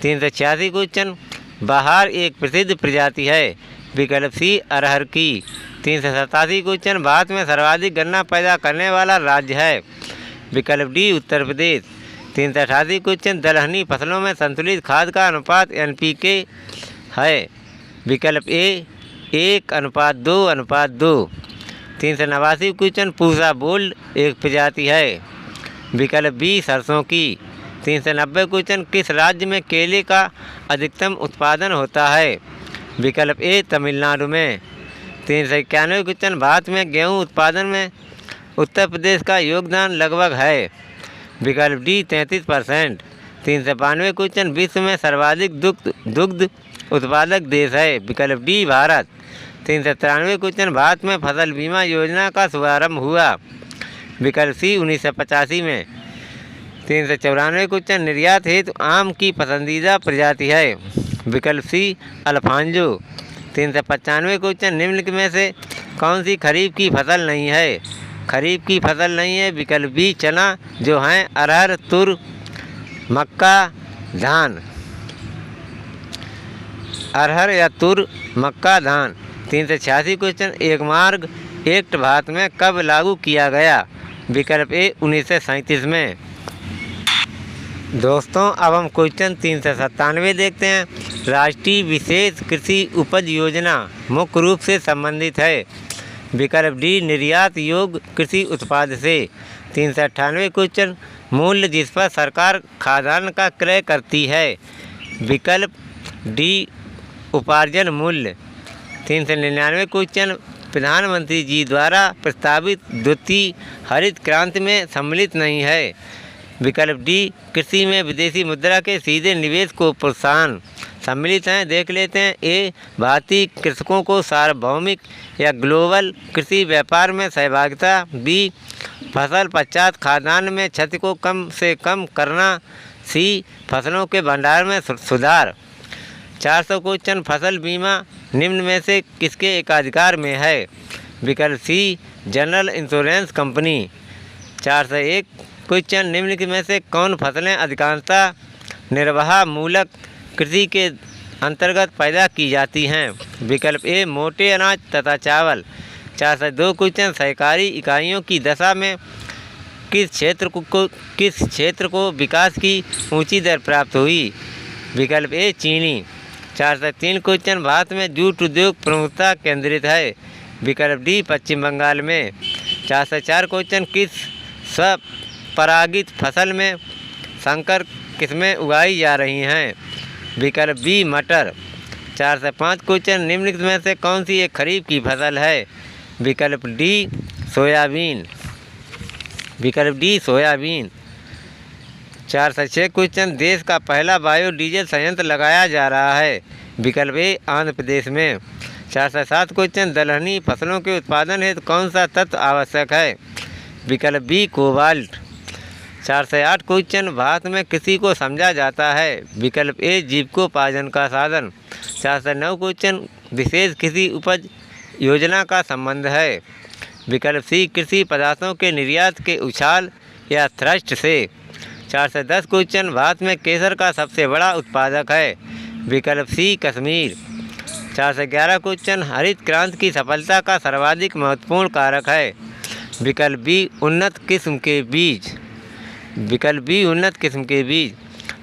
386 क्वेश्चन, बहार एक प्रसिद्ध प्रजाति है? विकल्प सी अरहर की। 387 क्वेश्चन, भारत में सर्वाधिक गन्ना पैदा करने वाला राज्य है? विकल्प डी उत्तर प्रदेश। 388 क्वेश्चन, दलहनी फसलों में संतुलित खाद का अनुपात NPK है? विकल्प ए 1:2:2। 389 क्वेश्चन, पूसा बोल्ड एक प्रजाति है? विकल्प बी सरसों की। 390 क्वेश्चन, किस राज्य में केले का अधिकतम उत्पादन होता है? विकल्प ए तमिलनाडु में। 391 क्वेश्चन, भारत में गेहूं उत्पादन में उत्तर प्रदेश का योगदान लगभग है? विकल्प डी 33%। 392 क्वेश्चन, विश्व में सर्वाधिक दुग्ध उत्पादक देश है? विकल्प डी भारत। 393 क्वेश्चन, भारत में फसल बीमा योजना का शुभारंभ हुआ? विकल्प सी 1985 में। 394 क्वेश्चन, निर्यात हेतु आम की पसंदीदा प्रजाति है? विकल्प सी अल्फांजो। 395 क्वेश्चन, निम्न में से कौन सी खरीफ की फसल नहीं है? खरीफ की फसल नहीं है? विकल्प बी चना, जो हैं अरहर, तुर, मक्का, धान। अरहर या तुर, मक्का, धान। 386 क्वेश्चन, एक मार्ग एक्ट भारत में कब लागू किया गया? विकल्प ए 1937 में। दोस्तों, अब हम क्वेश्चन 397 देखते हैं। राष्ट्रीय विशेष कृषि उपज योजना मुख्य रूप से संबंधित है? विकल्प डी निर्यात योग्य कृषि उत्पाद से। 398 क्वेश्चन, मूल्य जिस पर सरकार खाद्यान्न का क्रय करती है? विकल्प डी उपार्जन मूल्य। 399 क्वेश्चन, प्रधानमंत्री जी द्वारा प्रस्तावित द्वितीय हरित क्रांति में सम्मिलित नहीं है? विकल्प डी कृषि में विदेशी मुद्रा के सीधे निवेश को प्रोत्साहन। सम्मिलित हैं, देख लेते हैं। ए भारतीय कृषकों को सार्वभौमिक या ग्लोबल कृषि व्यापार में सहभागिता। बी फसल पश्चात खाद्यान्न में क्षति को कम से कम करना। सी फसलों के भंडारण में सुधार। 400 क्वेश्चन, फसल बीमा निम्न में से किसके एकाधिकार में है? विकल्प सी जनरल इंश्योरेंस कंपनी। 401 क्वेश्चन, निम्न में से कौन फसलें अधिकांशतः निर्वाह मूलक कृषि के अंतर्गत पैदा की जाती हैं? विकल्प ए मोटे अनाज तथा चावल। 402 क्वेश्चन, सहकारी इकाइयों की दशा में किस क्षेत्र को विकास की ऊंची दर प्राप्त हुई? विकल्प ए चीनी। 403 क्वेश्चन, भारत में जूट उद्योग प्रमुखता केंद्रित है? विकल्प डी पश्चिम बंगाल में। 404 क्वेश्चन, किस स्वपरागित फसल में संकर किस्में उगाई जा रही हैं? विकल्प बी मटर। 405 क्वेश्चन, निम्न में से कौन सी एक खरीफ की फसल है? विकल्प डी सोयाबीन। विकल्प डी सोयाबीन। 406 क्वेश्चन, देश का पहला बायोडीजल संयंत्र लगाया जा रहा है? विकल्प ए आंध्र प्रदेश में। 407 क्वेश्चन, दलहनी फसलों के उत्पादन हेतु कौन सा तत्व आवश्यक है? विकल्प बी कोबाल्ट। 408 क्वेश्चन, भारत में कृषि को समझा जाता है? विकल्प ए जीविकोपार्जन का साधन। 409 क्वेश्चन, विशेष कृषि उपज योजना का संबंध है? विकल्प सी कृषि पदार्थों के निर्यात के उछाल या थ्रस्ट से। 410 क्वेश्चन, भारत में केसर का सबसे बड़ा उत्पादक है? विकल्प सी कश्मीर। 411 क्वेश्चन, हरित क्रांति की सफलता का सर्वाधिक महत्वपूर्ण कारक है? विकल्प बी उन्नत किस्म के बीज। विकल्प बी उन्नत किस्म के बीज।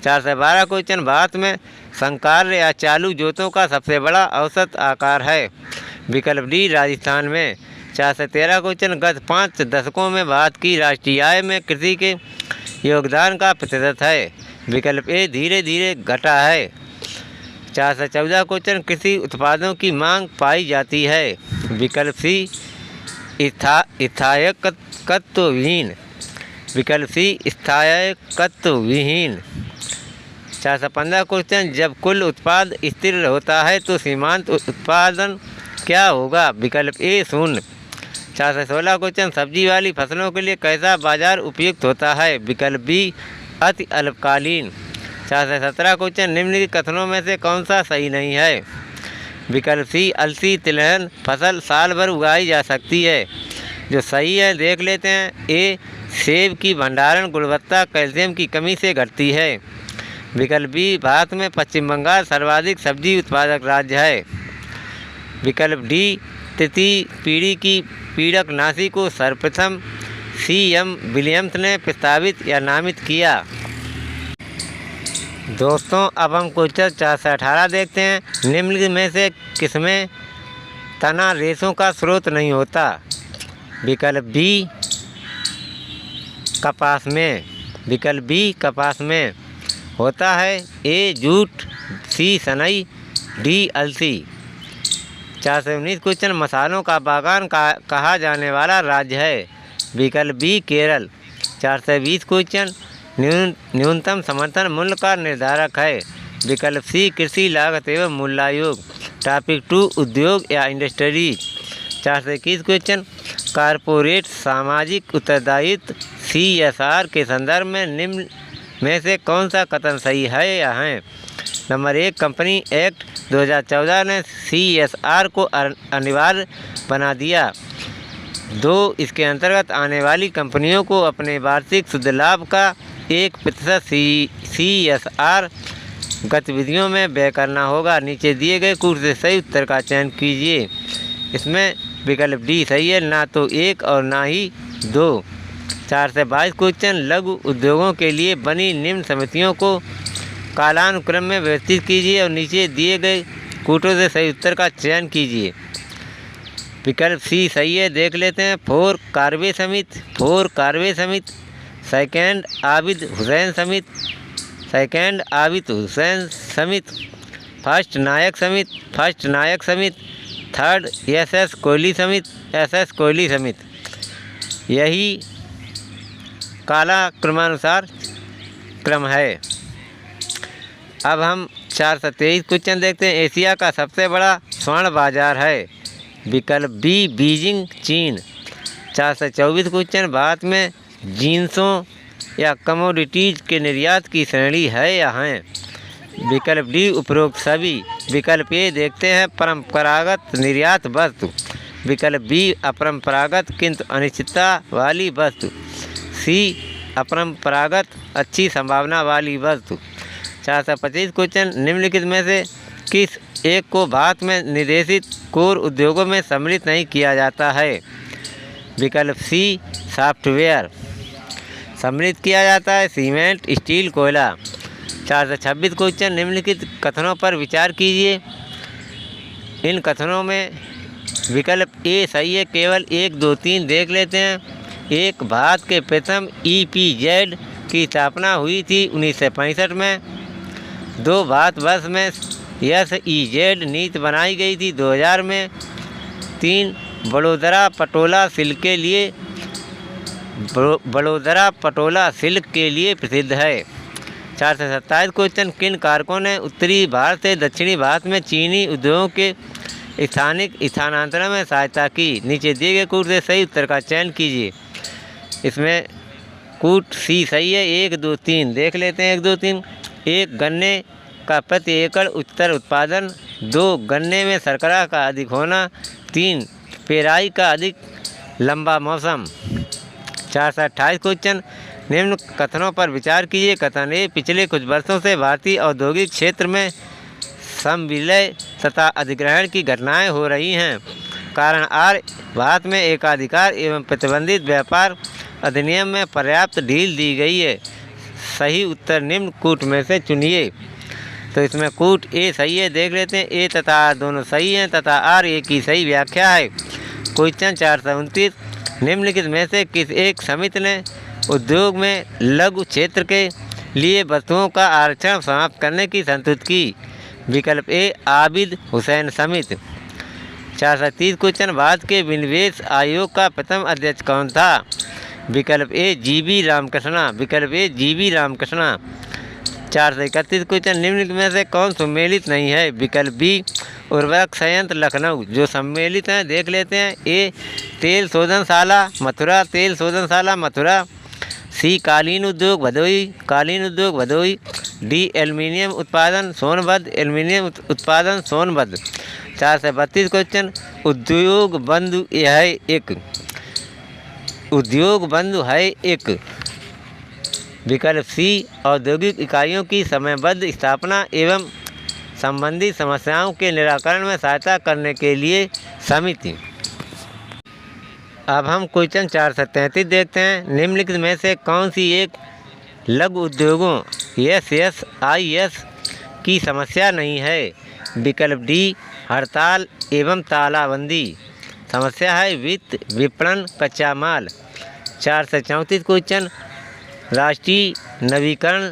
412 क्वेश्चन, भारत में संकर या चालू जोतों का सबसे बड़ा औसत आकार है? विकल्प डी राजस्थान में। 413 क्वेश्चन, गत 5 दशकों में भारत की राष्ट्रीय आय में कृषि के योगदान का प्रतिशत है। विकल्प ए धीरे धीरे घटा है। 414 क्वेश्चन, कृषि उत्पादों की मांग पाई जाती है। विकल्प सी स्थायकत्वहीन। विकल्प सी स्थायकत्वहीन। 415 क्वेश्चन, जब कुल उत्पाद स्थिर होता है तो सीमांत उत्पादन क्या होगा। विकल्प ए 0। 416 क्वेश्चन, सब्जी वाली फसलों के लिए कैसा बाजार उपयुक्त होता है। विकल्प बी अति अल्पकालीन। 417 क्वेश्चन, निम्नलिखित कथनों में से कौन सा सही नहीं है। विकल्प सी अलसी तिलहन फसल साल भर उगाई जा सकती है। जो सही है देख लेते हैं। ए सेब की भंडारण गुणवत्ता कैल्शियम की कमी से घटती है। विकल्प बी भारत में पश्चिम बंगाल सर्वाधिक सब्जी उत्पादक राज्य है। विकल्प डी तृतीय पीढ़ी की पीड़कनाशी को सर्वप्रथम C.M. विलियम्स ने प्रस्तावित या नामित किया। दोस्तों अब हम क्वेश्चन 418 देखते हैं। निम्नलिखित में से किसमें तना रेशों का स्रोत नहीं होता। विकल्प बी कपास में। विकल्प बी कपास में होता है। ए जूट, सी सनई, डी अलसी। 419 क्वेश्चन, मसालों का बागान कहा जाने वाला राज्य है। विकल्प बी केरल। 420 क्वेश्चन, न्यूनतम समर्थन मूल्य का निर्धारक है। विकल्प सी कृषि लागत एवं मूल्य आयोग। टॉपिक 2 उद्योग या इंडस्ट्री। 421 क्वेश्चन, कारपोरेट सामाजिक उत्तरदायित्व CSR के संदर्भ में निम्न में से कौन सा कथन सही है या है। नंबर 1, कंपनी एक्ट 2014 ने CSR को अनिवार्य बना दिया। 2, इसके अंतर्गत आने वाली कंपनियों को अपने वार्षिक शुद्ध लाभ का 1% CSR गतिविधियों में व्यय करना होगा। नीचे दिए गए कुछ से सही उत्तर का चयन कीजिए। इसमें विकल्प डी सही है, ना तो 1 और ना ही 2। 422 क्वेश्चन, लघु उद्योगों के लिए बनी निम्न समितियों को कालानुक्रम में व्यवस्थित कीजिए और नीचे दिए गए कूटों से सही उत्तर का चयन कीजिए। विकल्प सी सही है, देख लेते हैं। 4 कार्वे समिति, सेकंड आबिद हुसैन समिति, फर्स्ट नायक समिति, थर्ड SS कोहली समिति। यही काला क्रमानुसार क्रम है। अब हम 423 क्वेश्चन देखते हैं। एशिया का सबसे बड़ा स्वर्ण बाजार है। विकल्प बी बीजिंग चीन। 424 क्वेश्चन, भारत में जींसों या कमोडिटीज के निर्यात की श्रेणी है या हैं। विकल्प डी उपरोक्त सभी। विकल्प ए देखते हैं परंपरागत निर्यात वस्तु। विकल्प बी अपरंपरागत किंतु अनिश्चितता वाली वस्तु। सी अपरंपरागत अच्छी संभावना वाली वस्तु। 425 क्वेश्चन, निम्नलिखित में से किस एक को भारत में निर्देशित कोर उद्योगों में सम्मिलित नहीं किया जाता है। विकल्प सी सॉफ्टवेयर। सम्मिलित किया जाता है सीमेंट, स्टील, कोयला। 426 क्वेश्चन, निम्नलिखित कथनों पर विचार कीजिए। इन कथनों में विकल्प ए सही है, केवल 1, 2, 3 देख लेते हैं। 1, भारत के प्रथम EPZ की स्थापना हुई थी 1965 में। 2, भारतवर्ष में SEZ नीति बनाई गई थी 2000 में। 3, बड़ोदरा पटोला सिल्क के लिए प्रसिद्ध है। 427 क्वेश्चन, किन कारकों ने उत्तरी भारत से दक्षिणी भारत में चीनी उद्योगों के स्थानिक स्थानांतरण में सहायता की। नीचे दिए गए कूट से सही उत्तर का चयन कीजिए। इसमें कूट सी सही है। 1, 2, 3 देख लेते हैं। 1, 2, 3। 1, गन्ने का प्रति एकड़ उच्चतर उत्पादन। 2, गन्ने में शर्करा का अधिक होना। 3, पेराई का अधिक लंबा मौसम। 428 क्वेश्चन, निम्न कथनों पर विचार कीजिए। कथन ए, पिछले कुछ वर्षों से भारतीय औद्योगिक क्षेत्र में समविलय तथा अधिग्रहण की घटनाएं हो रही हैं। कारण आर, भारत में एकाधिकार एवं प्रतिबंधित व्यापार अधिनियम में पर्याप्त ढील दी गई है। सही उत्तर निम्न कूट में से चुनिए। तो इसमें कूट ए सही है, देख लेते हैं। ए तथा आर दोनों सही हैं तथा आर ए की सही व्याख्या है। क्वेश्चन 429, निम्नलिखित में से किस एक समिति ने उद्योग में लघु क्षेत्र के लिए वस्तुओं का आरक्षण समाप्त करने की संस्तुति की? विकल्प ए आबिद हुसैन समिति। 430 क्वेश्चन, भारत के विनिवेश आयोग का प्रथम अध्यक्ष कौन था? विकल्प ए जीबी रामकृष्णा। विकल्प ए जीबी रामकृष्णा। 431 क्वेश्चन, निम्नलिखित में से कौन सम्मिलित नहीं है? विकल्प बी उर्वरक संयंत्र लखनऊ। जो सम्मिलित हैं देख लेते हैं। ए तेल शोधनशाला मथुरा, तेल शोधनशाला मथुरा। सी कालीन उद्योग भदोही, कालीन उद्योग भदोही। डी एल्युमिनियम उत्पादन सोनभद्र, एल्युमिनियम उत्पादन सोनभद्र। 432 क्वेश्चन, उद्योग बंधु है एक, उद्योग बंधु है एक। विकल्प सी औद्योगिक इकाइयों की समयबद्ध स्थापना एवं संबंधित समस्याओं के निराकरण में सहायता करने के लिए समिति। अब हम क्वेश्चन 433 देखते हैं। निम्नलिखित में से कौन सी एक लघु उद्योगों SSIS की समस्या नहीं है? विकल्प डी हड़ताल एवं तालाबंदी। समस्या है वित्त, विपणन, कच्चा माल। 434 क्वेश्चन, राष्ट्रीय नवीकरण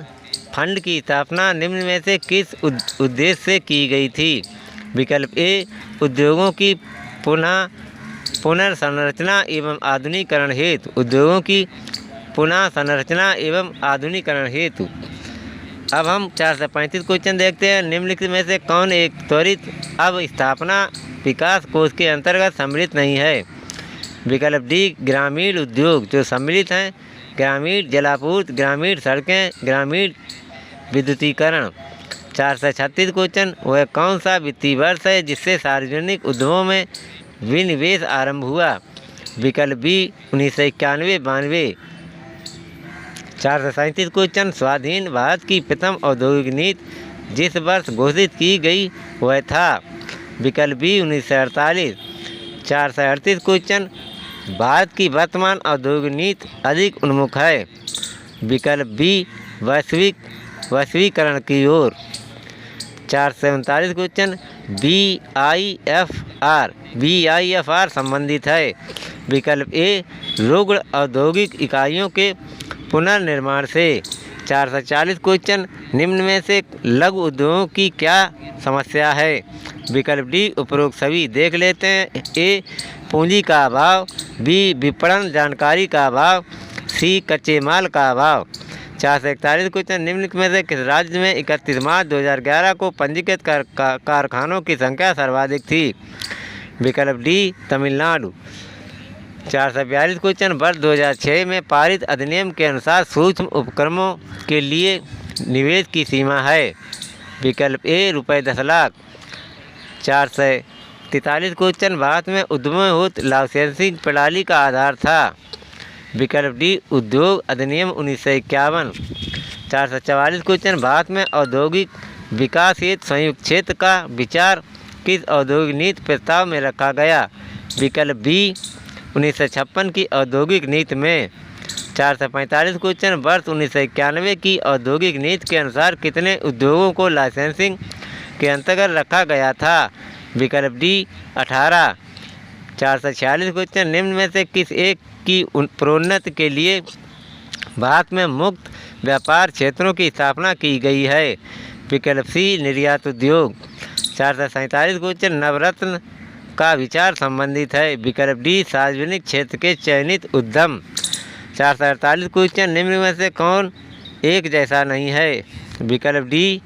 फंड की स्थापना निम्न में से किस उद्देश्य से की गई थी? विकल्प ए उद्योगों की पुनर्संरचना एवं आधुनिकीकरण हेतु, उद्योगों की पुनः संरचना एवं आधुनिकीकरण हेतु। अब हम 435 क्वेश्चन देखते हैं। निम्नलिखित में से कौन एक त्वरित अवस्थापना विकास कोष के अंतर्गत सम्मिलित नहीं है? विकल्प डी ग्रामीण उद्योग। जो सम्मिलित हैं ग्रामीण जलापूर्ति, ग्रामीण सड़कें, ग्रामीण विद्युतीकरण। 436 क्वेश्चन, वह कौन सा वित्तीय वर्ष है जिससे सार्वजनिक उद्यमों में विनिवेश आरंभ हुआ? विकल्प बी 1991-92। 437 क्वेश्चन, स्वाधीन भारत की प्रथम औद्योगिक नीति जिस वर्ष घोषित की गई वह था? विकल्प बी 1948। 438 क्वेश्चन, भारत की वर्तमान औद्योगिक नीति अधिक उन्मुख है? विकल्प बी वैश्वीकरण की ओर। 439 क्वेश्चन, BIFR संबंधित है? विकल्प ए रुग्ण औद्योगिक इकाइयों के पुनर्निर्माण से। 440 क्वेश्चन, निम्न में से लघु उद्योगों की क्या समस्या है? विकल्प डी उपरोक्त सभी। देख लेते हैं। ए पूंजी का अभाव, बी विपणन जानकारी का अभाव, सी कच्चे माल का अभाव। 441 क्वेश्चन, निम्नलिखित में से किस राज्य में 31 मार्च 2011 को पंजीकृत कारखानों की संख्या सर्वाधिक थी? विकल्प डी तमिलनाडु। 442 क्वेश्चन, वर्ष 2006 में पारित अधिनियम के अनुसार सूक्ष्म उपक्रमों के लिए निवेश की सीमा है? विकल्प ए ₹10 लाख। 443 क्वेश्चन, भारत में उद्यमों हेतु लाइसेंसिंग प्रणाली का आधार था? विकल्प डी उद्योग अधिनियम 1951। 444 क्वेश्चन, भारत में औद्योगिक विकास हेतु संयुक्त क्षेत्र का विचार किस औद्योगिक नीति प्रस्ताव में रखा गया? विकल्प बी 1956 की औद्योगिक नीति में। 445 क्वेश्चन, वर्ष 1991 की औद्योगिक नीति के अनुसार कितने उद्योगों को लाइसेंसिंग के अंतर्गत रखा गया था? विकल्प डी 18। 446 क्वेश्चन, निम्न में से किस एक की प्रोन्नति के लिए भारत में मुक्त व्यापार क्षेत्रों की स्थापना की गई है? विकल्प सी निर्यात उद्योग। 447 क्वेश्चन, नवरत्न का विचार संबंधित है? विकल्प डी सार्वजनिक क्षेत्र के चयनित उद्यम। 448 क्वेश्चन, निम्न में से कौन एक जैसा नहीं है? विकल्प डी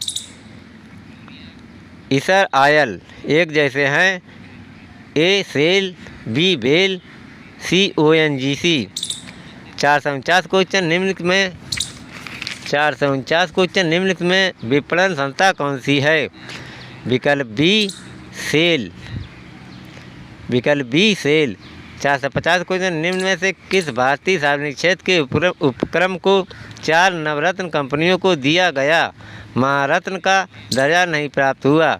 इसर आयल एक जैसे हैं। ए सेल, बी बेल, सी ONGC। 449 क्वेश्चन, निम्नलिखित में विपणन संस्था कौन सी है? विकल्प बी सेल। 450 क्वेश्चन, निम्न में से किस भारतीय सार्वजनिक क्षेत्र के उपक्रम को 4 नवरत्न कंपनियों को दिया गया महारत्न का दर्जा नहीं प्राप्त हुआ?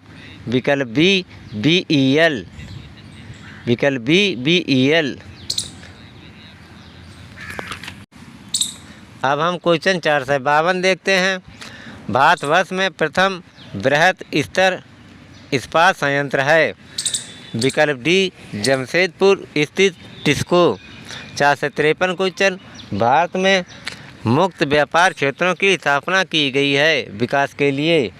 विकल्प बी BEL। अब हम क्वेश्चन 452 देखते हैं। भारतवर्ष में प्रथम बृहत स्तर इस्पात संयंत्र है। विकल्प डी जमशेदपुर स्थित टिस्को। 453 क्वेश्चन, भारत में मुक्त व्यापार क्षेत्रों की स्थापना की गई है विकास के लिए।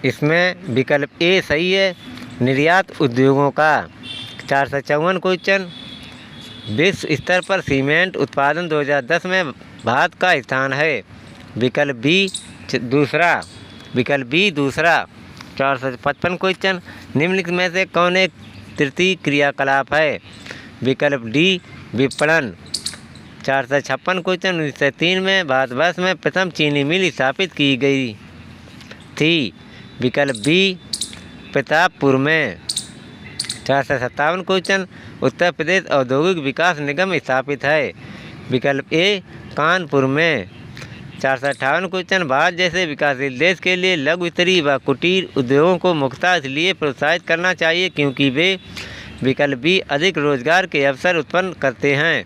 इसमें विकल्प ए सही है, निर्यात उद्योगों का। 454 क्वेश्चन, विश्व स्तर पर सीमेंट उत्पादन 2010 में भारत का स्थान है। विकल्प बी दूसरा। 455 क्वेश्चन, निम्नलिखित में से कौन एक तृतीय क्रियाकलाप है। विकल्प डी विपणन। 456 क्वेश्चन, 1903 में भारतवर्ष में प्रथम चीनी मिल स्थापित की गई थी। विकल्प बी प्रतापपुर में। 457 क्वेश्चन, उत्तर प्रदेश औद्योगिक विकास निगम स्थापित है। विकल्प ए कानपुर में। 458 क्वेश्चन, भारत जैसे विकासशील देश के लिए लघु स्तरीय व कुटीर उद्योगों को मुख्यतः इसलिए प्रोत्साहित करना चाहिए क्योंकि वे विकल्प बी अधिक रोजगार के अवसर उत्पन्न करते हैं।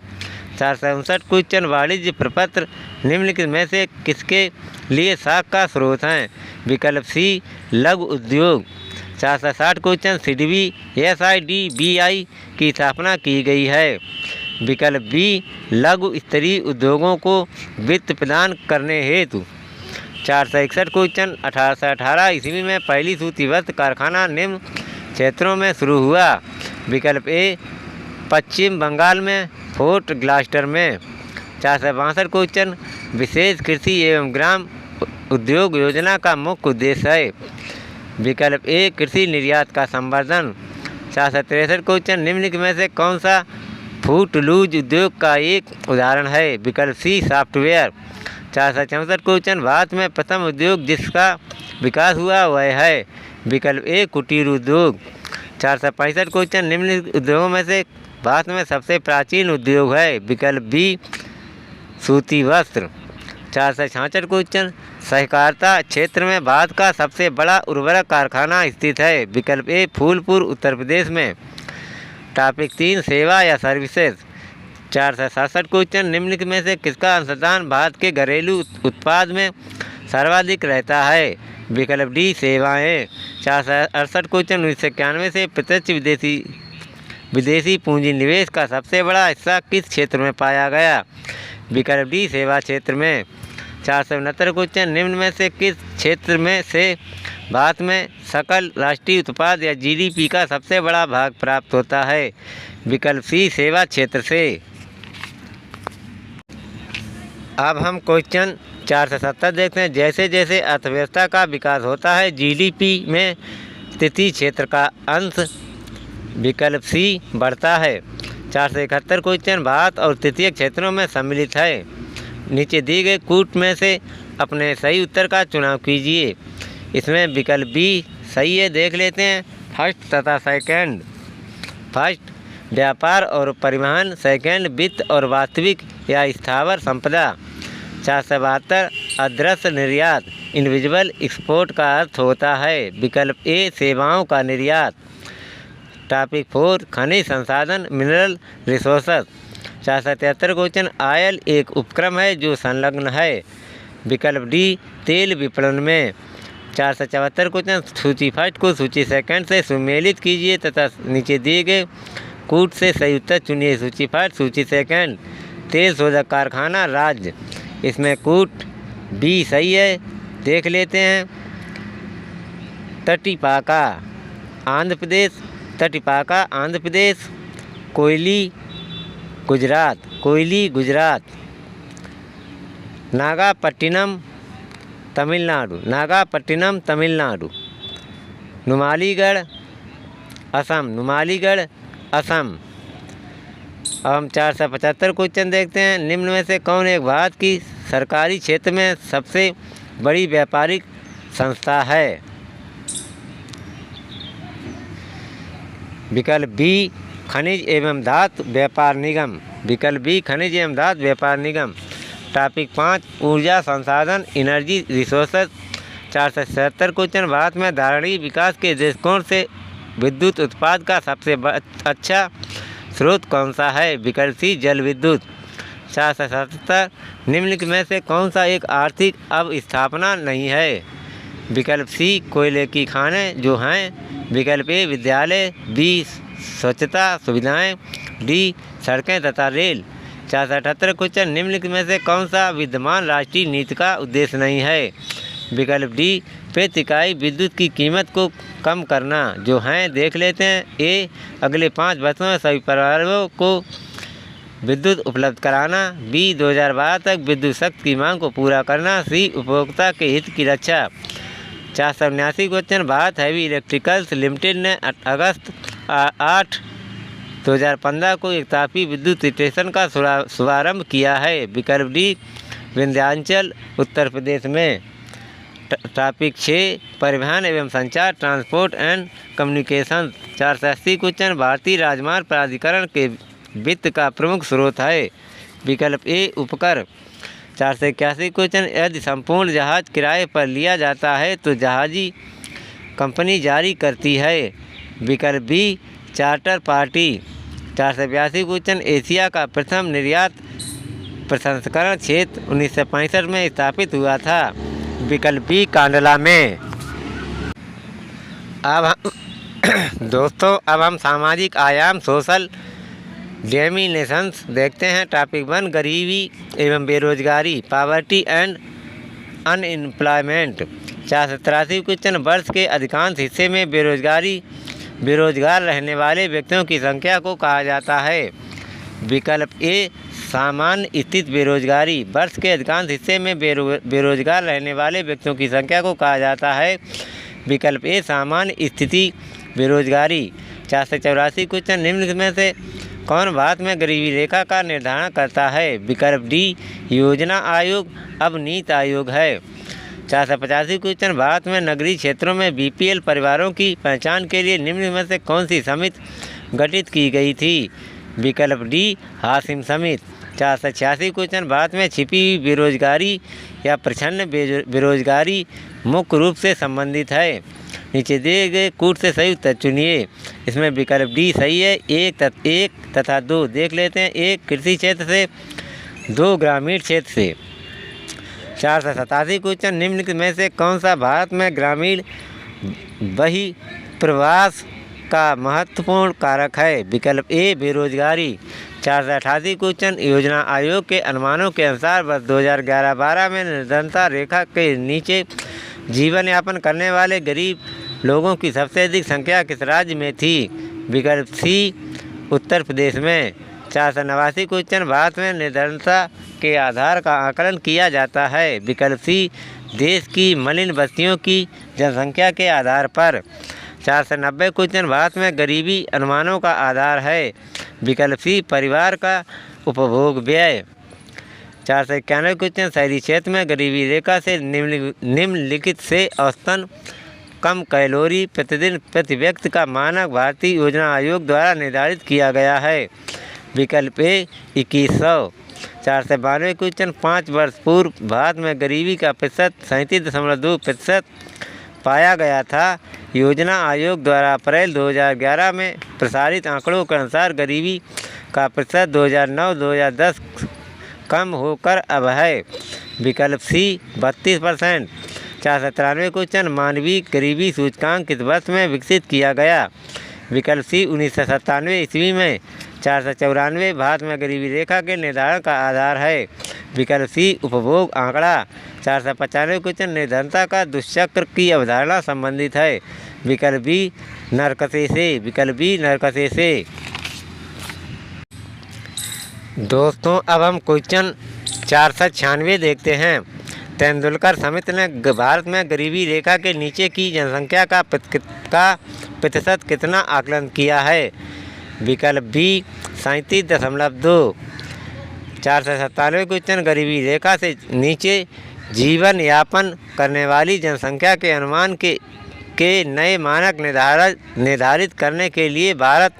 459 क्वेश्चन, वाणिज्य प्रपत्र निम्नलिखित में से किसके लिए साख का स्रोत हैं। विकल्प सी लघु उद्योग। 460 क्वेश्चन, सिडबी SIDBI की स्थापना की गई है। विकल्प बी लघु स्तरीय उद्योगों को वित्त प्रदान करने हेतु। 461 क्वेश्चन, 1818 ईस्वी में पहली सूती वस्त्र कारखाना निम्न क्षेत्रों में शुरू हुआ। विकल्प ए पश्चिम बंगाल में फोर्ट ग्लास्टर में। 462 क्वेश्चन, विशेष कृषि एवं ग्राम उद्योग योजना का मुख्य उद्देश्य है। विकल्प ए कृषि निर्यात का संवर्धन। 463 क्वेश्चन, निम्नलिखित में से कौन सा फूटलूज उद्योग का एक उदाहरण है। विकल्प सी सॉफ्टवेयर। 464 क्वेश्चन, भारत में प्रथम उद्योग जिसका विकास हुआ वह है। विकल्प ए कुटीर उद्योग। 465 क्वेश्चन, निम्नलिखित उद्योगों में से भारत में सबसे प्राचीन उद्योग है। विकल्प बी सूती वस्त्र। 466 क्वेश्चन, सहकारिता क्षेत्र में भारत का सबसे बड़ा उर्वरक कारखाना स्थित है। विकल्प ए फूलपुर उत्तर प्रदेश में। टॉपिक 3 सेवा या सर्विसेज। 467 क्वेश्चन, निम्नलिखित में से किसका अंशदान भारत के घरेलू उत्पाद में सर्वाधिक रहता है। विकल्प डी सेवाएं। 468 क्वेश्चन, 1991 से प्रत्यक्ष विदेशी पूंजी निवेश का सबसे बड़ा हिस्सा किस क्षेत्र में पाया गया। विकल्प डी सेवा क्षेत्र में। 469 क्वेश्चन, निम्न में से किस क्षेत्र में से भारत में सकल राष्ट्रीय उत्पाद या GDP का सबसे बड़ा भाग प्राप्त होता है। विकल्प सी सेवा क्षेत्र से। अब हम क्वेश्चन 470 देखते हैं। जैसे जैसे अर्थव्यवस्था का विकास होता है GDP में तृतीय क्षेत्र का अंश विकल्प सी बढ़ता है। 471 क्वेश्चन, भारत और तृतीय क्षेत्रों में सम्मिलित है। नीचे दिए गए कूट में से अपने सही उत्तर का चुनाव कीजिए। इसमें विकल्प बी सही है, देख लेते हैं। फर्स्ट तथा सेकंड। फर्स्ट व्यापार और परिवहन, सेकंड वित्त और वास्तविक या स्थावर संपदा। 472 अदृश्य निर्यात इनविजिबल एक्सपोर्ट का अर्थ होता है। विकल्प ए सेवाओं का निर्यात। टॉपिक 4 खनिज संसाधन मिनरल रिसोर्सेज। 473 क्वेश्चन, आयल एक उपक्रम है जो संलग्न है। विकल्प डी तेल विपणन में। 474 क्वेश्चन, सूची फर्स्ट को सूची सेकंड से सुमेलित कीजिए तथा नीचे दिए गए कूट से सही उत्तर चुनिए। सूची फर्स्ट, सूची सेकंड। तेल शोधक कारखाना राज्य। इसमें कूट बी सही है, देख लेते हैं। तटीपाका आंध्र प्रदेश। तटीपाका आंध्र प्रदेश। कोयली गुजरात। नागापट्टिनम तमिलनाडु। नुमालीगढ़ असम। अब हम 475 क्वेश्चन देखते हैं। निम्न में से कौन एक भारत की सरकारी क्षेत्र में सबसे बड़ी व्यापारिक संस्था है। विकल्प बी खनिज एवं धातु व्यापार निगम। विकल्प बी खनिज एवं धातु व्यापार निगम। टॉपिक 5 ऊर्जा संसाधन एनर्जी रिसोर्सेज। 477 क्वेश्चन, भारत में धारणीय विकास के दृष्टिकोण से विद्युत उत्पाद का सबसे अच्छा स्रोत कौन सा है। विकल्प सी जल विद्युत। 477 निम्नलिखित में से कौन सा एक आर्थिक अवस्थापना नहीं है? विकल्प सी कोयले की खानें जो हैं, विकल्प ए विद्यालय, बी स्वच्छता सुविधाएं, डी सड़कें तथा रेल। 478 क्वेश्चन निम्नलिखित में से कौन सा विद्यमान राष्ट्रीय नीति का उद्देश्य नहीं है? विकल्प डी प्रति इकाई विद्युत की कीमत को कम करना जो हैं देख लेते हैं। ए अगले 5 वर्षों में सभी परिवारों को विद्युत उपलब्ध कराना, बी 2012 तक विद्युत शक्ति की मांग को पूरा करना, सी उपभोक्ता के हित की रक्षा। 479 question Bharat heavy electricals limited ने अगस्त 8, 2015 को एक तापी विद्युत स्टेशन का शुभारंभ किया है। विकल्प डी विंध्याचल उत्तर प्रदेश में। टॉपिक 6 परिवहन एवं संचार ट्रांसपोर्ट एंड कम्युनिकेशन। 480 क्वेश्चन भारतीय राजमार्ग प्राधिकरण के वित्त का प्रमुख स्रोत है। विकल्प ए उपकर। 481 क्वेश्चन यदि संपूर्ण जहाज किराए पर लिया जाता है तो जहाजी कंपनी जारी करती है। विकल्प B charter party. 482 question Asia का प्रथम निर्यात प्रसंस्करण क्षेत्र 1965 में स्थापित हुआ था। विकल्प बी कांडला में। अब हम सामाजिक आयाम सोशल डेमिनेशंस देखते हैं। टॉपिक 1 गरीबी एवं बेरोजगारी पॉवर्टी एंड अनएम्प्लॉयमेंट। 483 क्वेश्चन वर्ष के अधिकांश हिस्से में बेरोजगार रहने वाले व्यक्तियों की संख्या को कहा जाता है। विकल्प ए सामान्य स्थिति बेरोजगारी वर्ष के अधिकांश हिस्से में बेरोजगार रहने वाले व्यक्तियों की संख्या को कहा जाता है। विकल्प ए सामान्य स्थिति बेरोजगारी। 484 क्वेश्चन निम्नलिखित में से कौन भारत में गरीबी रेखा का निर्धारण करता है? विकल्प डी योजना आयोग अब नीति आयोग है। 485 क्वेश्चन भारत में नगरीय क्षेत्रों में बीपीएल परिवारों की पहचान के लिए निम्नलिखित में से कौन सी समिति गठित की गई थी? विकल्प डी हाशिम समिति। 486 क्वेश्चन भारत में छिपी हुई बेरोजगारी या प्रच्छन्न बेरोजगारी मुख्य रूप से संबंधित है। नीचे दिए गए कूट से सही उत्तर चुनिए। इसमें विकल्प डी सही है। एक तथा 2 देख लेते हैं। 1 कृषि क्षेत्र से, 2 ग्रामीण क्षेत्र से। 487 क्वेश्चन निम्नलिखित में से कौन सा भारत में ग्रामीण बहिर्प्रवास का महत्वपूर्ण कारक है? विकल्प ए बेरोजगारी। 488 क्वेश्चन योजना आयोग के अनुमानों के अनुसार वर्ष 2011-12 में निर्धनता रेखा के नीचे जीवन यापन करने वाले गरीब लोगों की सबसे अधिक संख्या किस राज्य में थी? विकल्प सी उत्तर प्रदेश में। 489 क्वेश्चन भारत में निर्धनता के आधार का आकलन किया जाता है। विकल्प सी देश की मलिन बस्तियों की जनसंख्या के आधार पर। 490 क्वेश्चन भारत में गरीबी अनुमानों का आधार है। विकल्प सी परिवार का उपभोग व्यय। 491 क्वेश्चन शहरी क्षेत्र में गरीबी रेखा से निम्नलिखित से औसतन कम कैलोरी प्रतिदिन प्रति व्यक्ति का मानक भारतीय योजना आयोग द्वारा निर्धारित किया गया है। विकल्प ए 2100। 492 क्वेश्चन 5 वर्ष पूर्व भारत में गरीबी का प्रतिशत 37.2% पाया गया था। योजना आयोग द्वारा अप्रैल 2011 में प्रसारित आंकड़ों के अनुसार गरीबी का प्रतिशत 2009-2010 कम होकर अब है। विकल्प सी 32%। 493 क्वेश्चन मानवीय गरीबी सूचकांक किस वर्ष में विकसित किया गया? विकल्प सी 1997 ईस्वी में। 494 भारत में गरीबी रेखा के निर्धारण का आधार है। विकल्प सी उपभोग आंकड़ा। 495 क्वेश्चन निर्धनता का दुष्चक्र की अवधारणा संबंधित है। विकल्प बी नरकसे से। विकल्प बी नरकसे से। दोस्तों अब हम क्वेश्चन 496 देखते हैं। तेंदुलकर समिति ने भारत में गरीबी रेखा के नीचे की जनसंख्या का प्रतिशत कितना आकलन किया है? विकल्प बी 37.2। 497 क्वेश्चन गरीबी रेखा से नीचे जीवन यापन करने वाली जनसंख्या के अनुमान के नए मानक निर्धारित करने के लिए भारत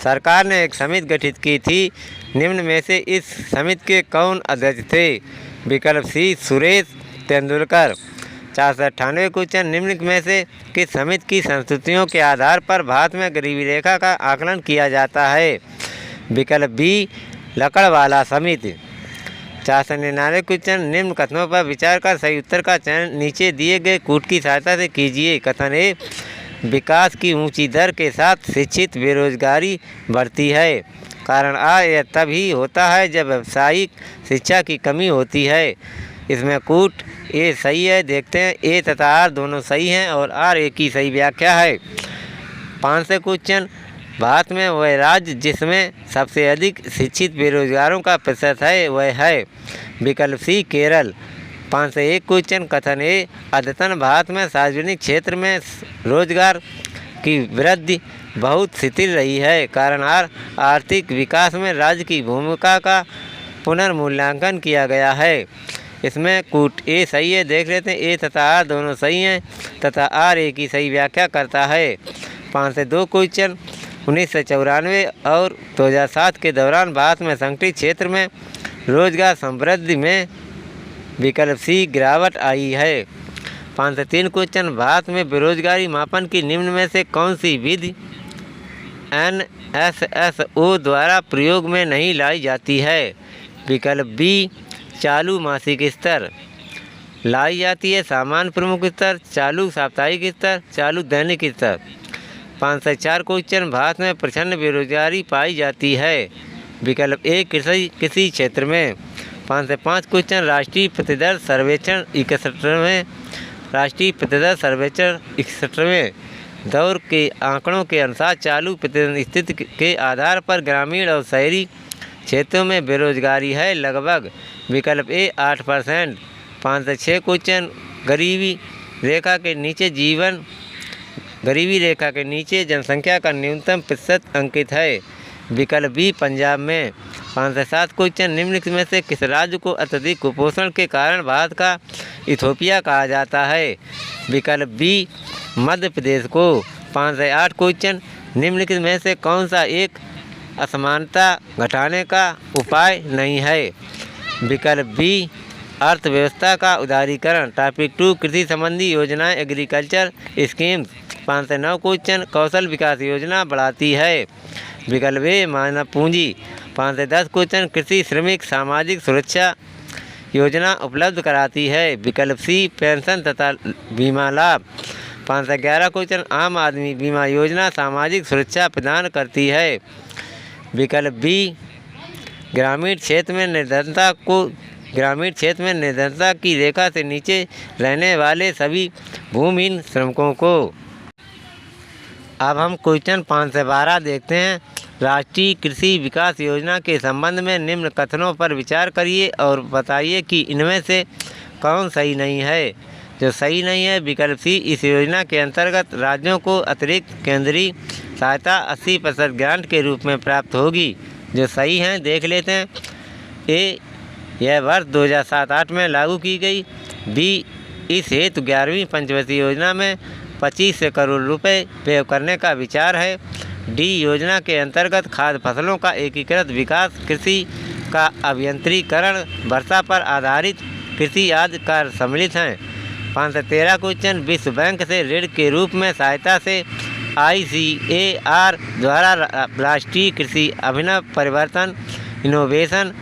सरकार ने एक समिति गठित की थी। निम्न में से इस समिति के कौन अध्यक्ष थे? विकल्प सी सुरेश तेंदुलकर। 498 क्वेश्चन निम्नलिखित में से किस समिति की संस्तुतियों के आधार पर भारत में गरीबी रेखा का आकलन किया जाता है? विकल्प बी लकड़वाला समिति। 499 क्वेश्चन, निम्न कथनों पर विचार कर सही उत्तर का चयन नीचे दिए गए कूट की सहायता से कीजिए। कथन ए, विकास की ऊंची दर के साथ शिक्षित बेरोजगारी बढ़ती है। कारण आ, यह तभी होता है जब व्यावसायिक शिक्षा की कमी होती है। इसमें कूट ए सही है। देखते हैं ए तथा आर दोनों सही हैं और आर ए की सही व्याख्या है। 500 क्वेश्चन, भारत में वह राज्य जिसमें सबसे अधिक शिक्षित बेरोजगारों का प्रतिशत है वह है। विकल्प सी केरल। 501 क्वेश्चन, कथन ए, अद्यतन भारत में सार्वजनिक क्षेत्र में रोजगार की वृद्धि बहुत शिथिल रही है। कारण आर, आर्थिक विकास में राज्य की भूमिका का पुनर्मूल्यांकन किया गया है। इसमें कूट ए सही है। देख लेते हैं ए तथा आर दोनों सही हैं तथा आर ए की सही व्याख्या करता है। 502 क्वेश्चन, 1994 और 2007 के दौरान भारत में संगठित क्षेत्र में रोजगार समृद्धि में विकल्प सी गिरावट आई है। 503 क्वेश्चन, भारत में बेरोजगारी मापन की निम्न में से कौन सी विधि NSSO द्वारा प्रयोग में नहीं लाई जाती है। विकल्प बी चालू मासिक स्तर। लाई जाती है सामान्य प्रमुख स्तर, चालू साप्ताहिक स्तर, चालू दैनिक स्तर। 504 क्वेश्चन, भारत में प्रचंड बेरोजगारी पाई जाती है। विकल्प ए किसी क्षेत्र में। 505 क्वेश्चन, राष्ट्रीय प्रतिदर सर्वेक्षण 61वें दौर के आंकड़ों के अनुसार चालू प्रतिदिन स्थिति के आधार पर ग्रामीण और शहरी क्षेत्रों में बेरोजगारी है लगभग। विकल्प ए 8%। 506 क्वेश्चन, गरीबी रेखा के नीचे जनसंख्या का न्यूनतम प्रतिशत अंकित है। विकल्प बी पंजाब में। 507 क्वेश्चन, निम्नलिखित में से किस राज्य को अत्यधिक कुपोषण के कारण भारत का इथोपिया कहा जाता है। विकल्प बी मध्य प्रदेश को। 508 क्वेश्चन, निम्नलिखित में से कौन सा एक असमानता घटाने का उपाय नहीं है। विकल्प बी अर्थव्यवस्था का उदारीकरण। टॉपिक 2 कृषि संबंधी योजनाएं एग्रीकल्चर स्कीम्स। 509 क्वेश्चन, कौशल विकास योजना बढ़ाती है। विकल्प ए मानव पूंजी। 510 क्वेश्चन, कृषि श्रमिक सामाजिक सुरक्षा योजना उपलब्ध कराती है। विकल्प सी पेंशन तथा बीमा लाभ। 511 क्वेश्चन, आम आदमी बीमा योजना सामाजिक सुरक्षा प्रदान करती है। विकल्प बी ग्रामीण क्षेत्र में निर्धनता की रेखा से नीचे रहने वाले सभी भूमिहीन श्रमिकों को। अब हम क्वेश्चन 512 देखते हैं। राष्ट्रीय कृषि विकास योजना के संबंध में निम्न कथनों पर विचार करिए और बताइए कि इनमें से कौन सही नहीं है। जो सही नहीं है, विकल्प सी, इस योजना के अंतर्गत राज्यों को अतिरिक्त केंद्रीय सहायता 80% ग्रांट के रूप में प्राप्त होगी। जो सही हैं देख लेते हैं। ए, यह वर्ष 2007-08 में लागू की गई। बी, इस हेतु 11वीं पंचवर्षीय योजना में 25 करोड़ रुपए व्यय करने का विचार है। डी, योजना के अंतर्गत खाद्य फसलों का एकीकृत विकास, कृषि का अभियंत्रीकरण, वर्षा पर आधारित कृषि आदि कार्य सम्मिलित हैं। 513 क्वेश्चन, विश्व बैंक से ऋण के रूप में सहायता से ICAR द्वारा राष्ट्रीय कृषि अभिनव परिवर्तन इनोवेशन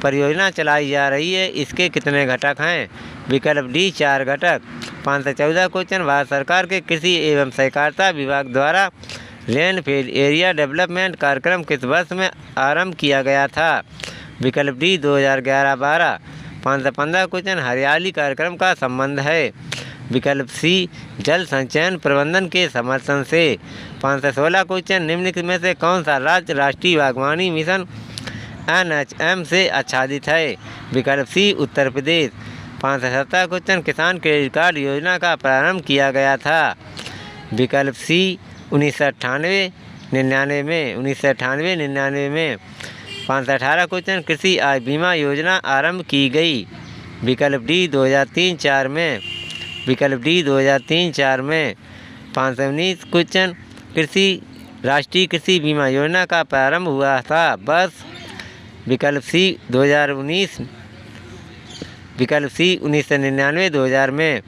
परियोजना चलाई जा रही है। इसके कितने घटक हैं। विकल्प डी 4 घटक। 514 क्वेश्चन, भारत सरकार के कृषि एवं सहकारिता विभाग द्वारा लैंडफिल एरिया डेवलपमेंट कार्यक्रम किस वर्ष में आरंभ किया गया था। विकल्प डी 2011-12। 515 क्वेश्चन, हरियाली कार्यक्रम का संबंध है। विकल्प सी जल संचयन प्रबंधन के समर्थन से। 516 क्वेश्चन, निम्नलिखित में से कौन सा राज्य राष्ट्रीय बागवानी मिशन NHM से आच्छादित है। विकल्प सी उत्तर प्रदेश। 517 क्वेश्चन, किसान क्रेडिट कार्ड योजना का प्रारंभ किया गया था। विकल्प सी 1998-99 में। 518 क्वेश्चन, कृषि आय बीमा योजना आरंभ की गई। विकल्प डी 2003-04 में। विकल्प डी 2003-04 में। 519 क्वेश्चन, राष्ट्रीय कृषि बीमा योजना का प्रारंभ हुआ था वर्ष। विकल्प सी 2019। विकल्प सी 1999-2000 में।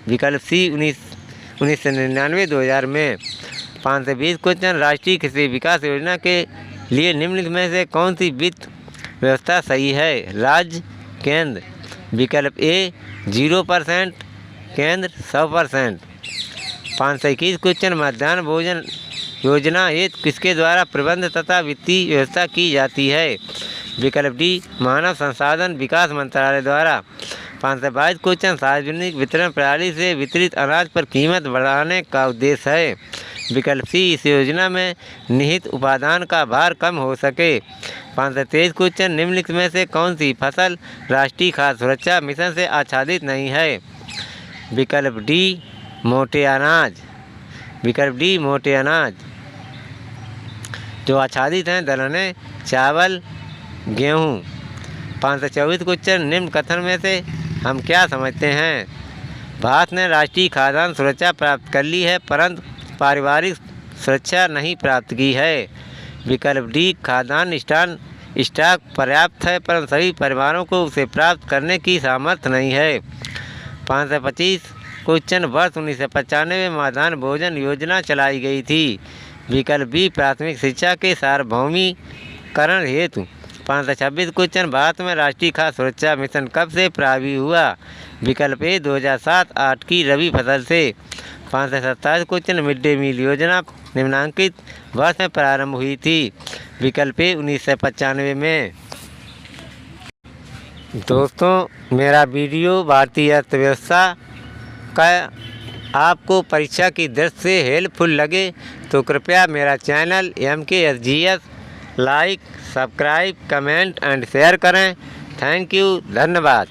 विकल्प सी 1999-2000 में। 520 क्वेश्चन, राष्ट्रीय कृषि विकास योजना के लिए निम्नलिखित में से कौन सी वित्त व्यवस्था सही है? राज्य, केंद्र। विकल्प ए 0%, केंद्र 100%। 521 क्वेश्चन, मध्याह्न भोजन योजना हेतु किसके द्वारा प्रबंध तथा वित्तीय व्यवस्था की जाती है? विकल्प डी मानव संसाधन विकास मंत्रालय द्वारा। 522 क्वेश्चन, सार्वजनिक वितरण प्रणाली से वितरित अनाज पर कीमत बढ़ाने का उद्देश्य है? विकल्प सी इस योजना में निहित उपादान का भार कम हो सके। 523 क्वेश्चन, निम्नलिखित में से कौन सी फसल राष्ट्रीय खाद्य सुरक्षा मिशन से आच्छादित नहीं है? विकल्प डी मोटे अनाज। विकल्प डी मोटे अनाज। जो आच्छादित हैं दलहनें, चावल, गेहूँ। 524 क्वेश्चन, निम्न कथन में से हम क्या समझते हैं? भारत ने राष्ट्रीय खाद्यान्न सुरक्षा प्राप्त कर ली है परंतु पारिवारिक सुरक्षा नहीं प्राप्त की है। विकल्प डी खाद्यान्न स्टॉक पर्याप्त है परंतु सभी परिवारों को उसे प्राप्त करने की सामर्थ्य नहीं है। 525 क्वेश्चन, वर्ष 1995 में मध्याह्न भोजन योजना चलाई गई थी। विकल्प बी प्राथमिक शिक्षा के सार्वभौमिकरण हेतु। 526 क्वेश्चन, भारत में राष्ट्रीय खाद्य सुरक्षा मिशन कब से प्रभावी हुआ? विकल्प ए 2007-08 की रबी फसल से। 527 क्वेश्चन, मिड डे मील योजना निम्नांकित वर्ष में प्रारंभ हुई थी? विकल्प ए 1995 में। दोस्तों, मेरा वीडियो भारतीय अर्थव्यवस्था का आपको परीक्षा की दृष्टि से हेल्पफुल लगे तो कृपया मेरा channel MKSGS like, subscribe, comment and share करें। थैंक यू, धन्यवाद।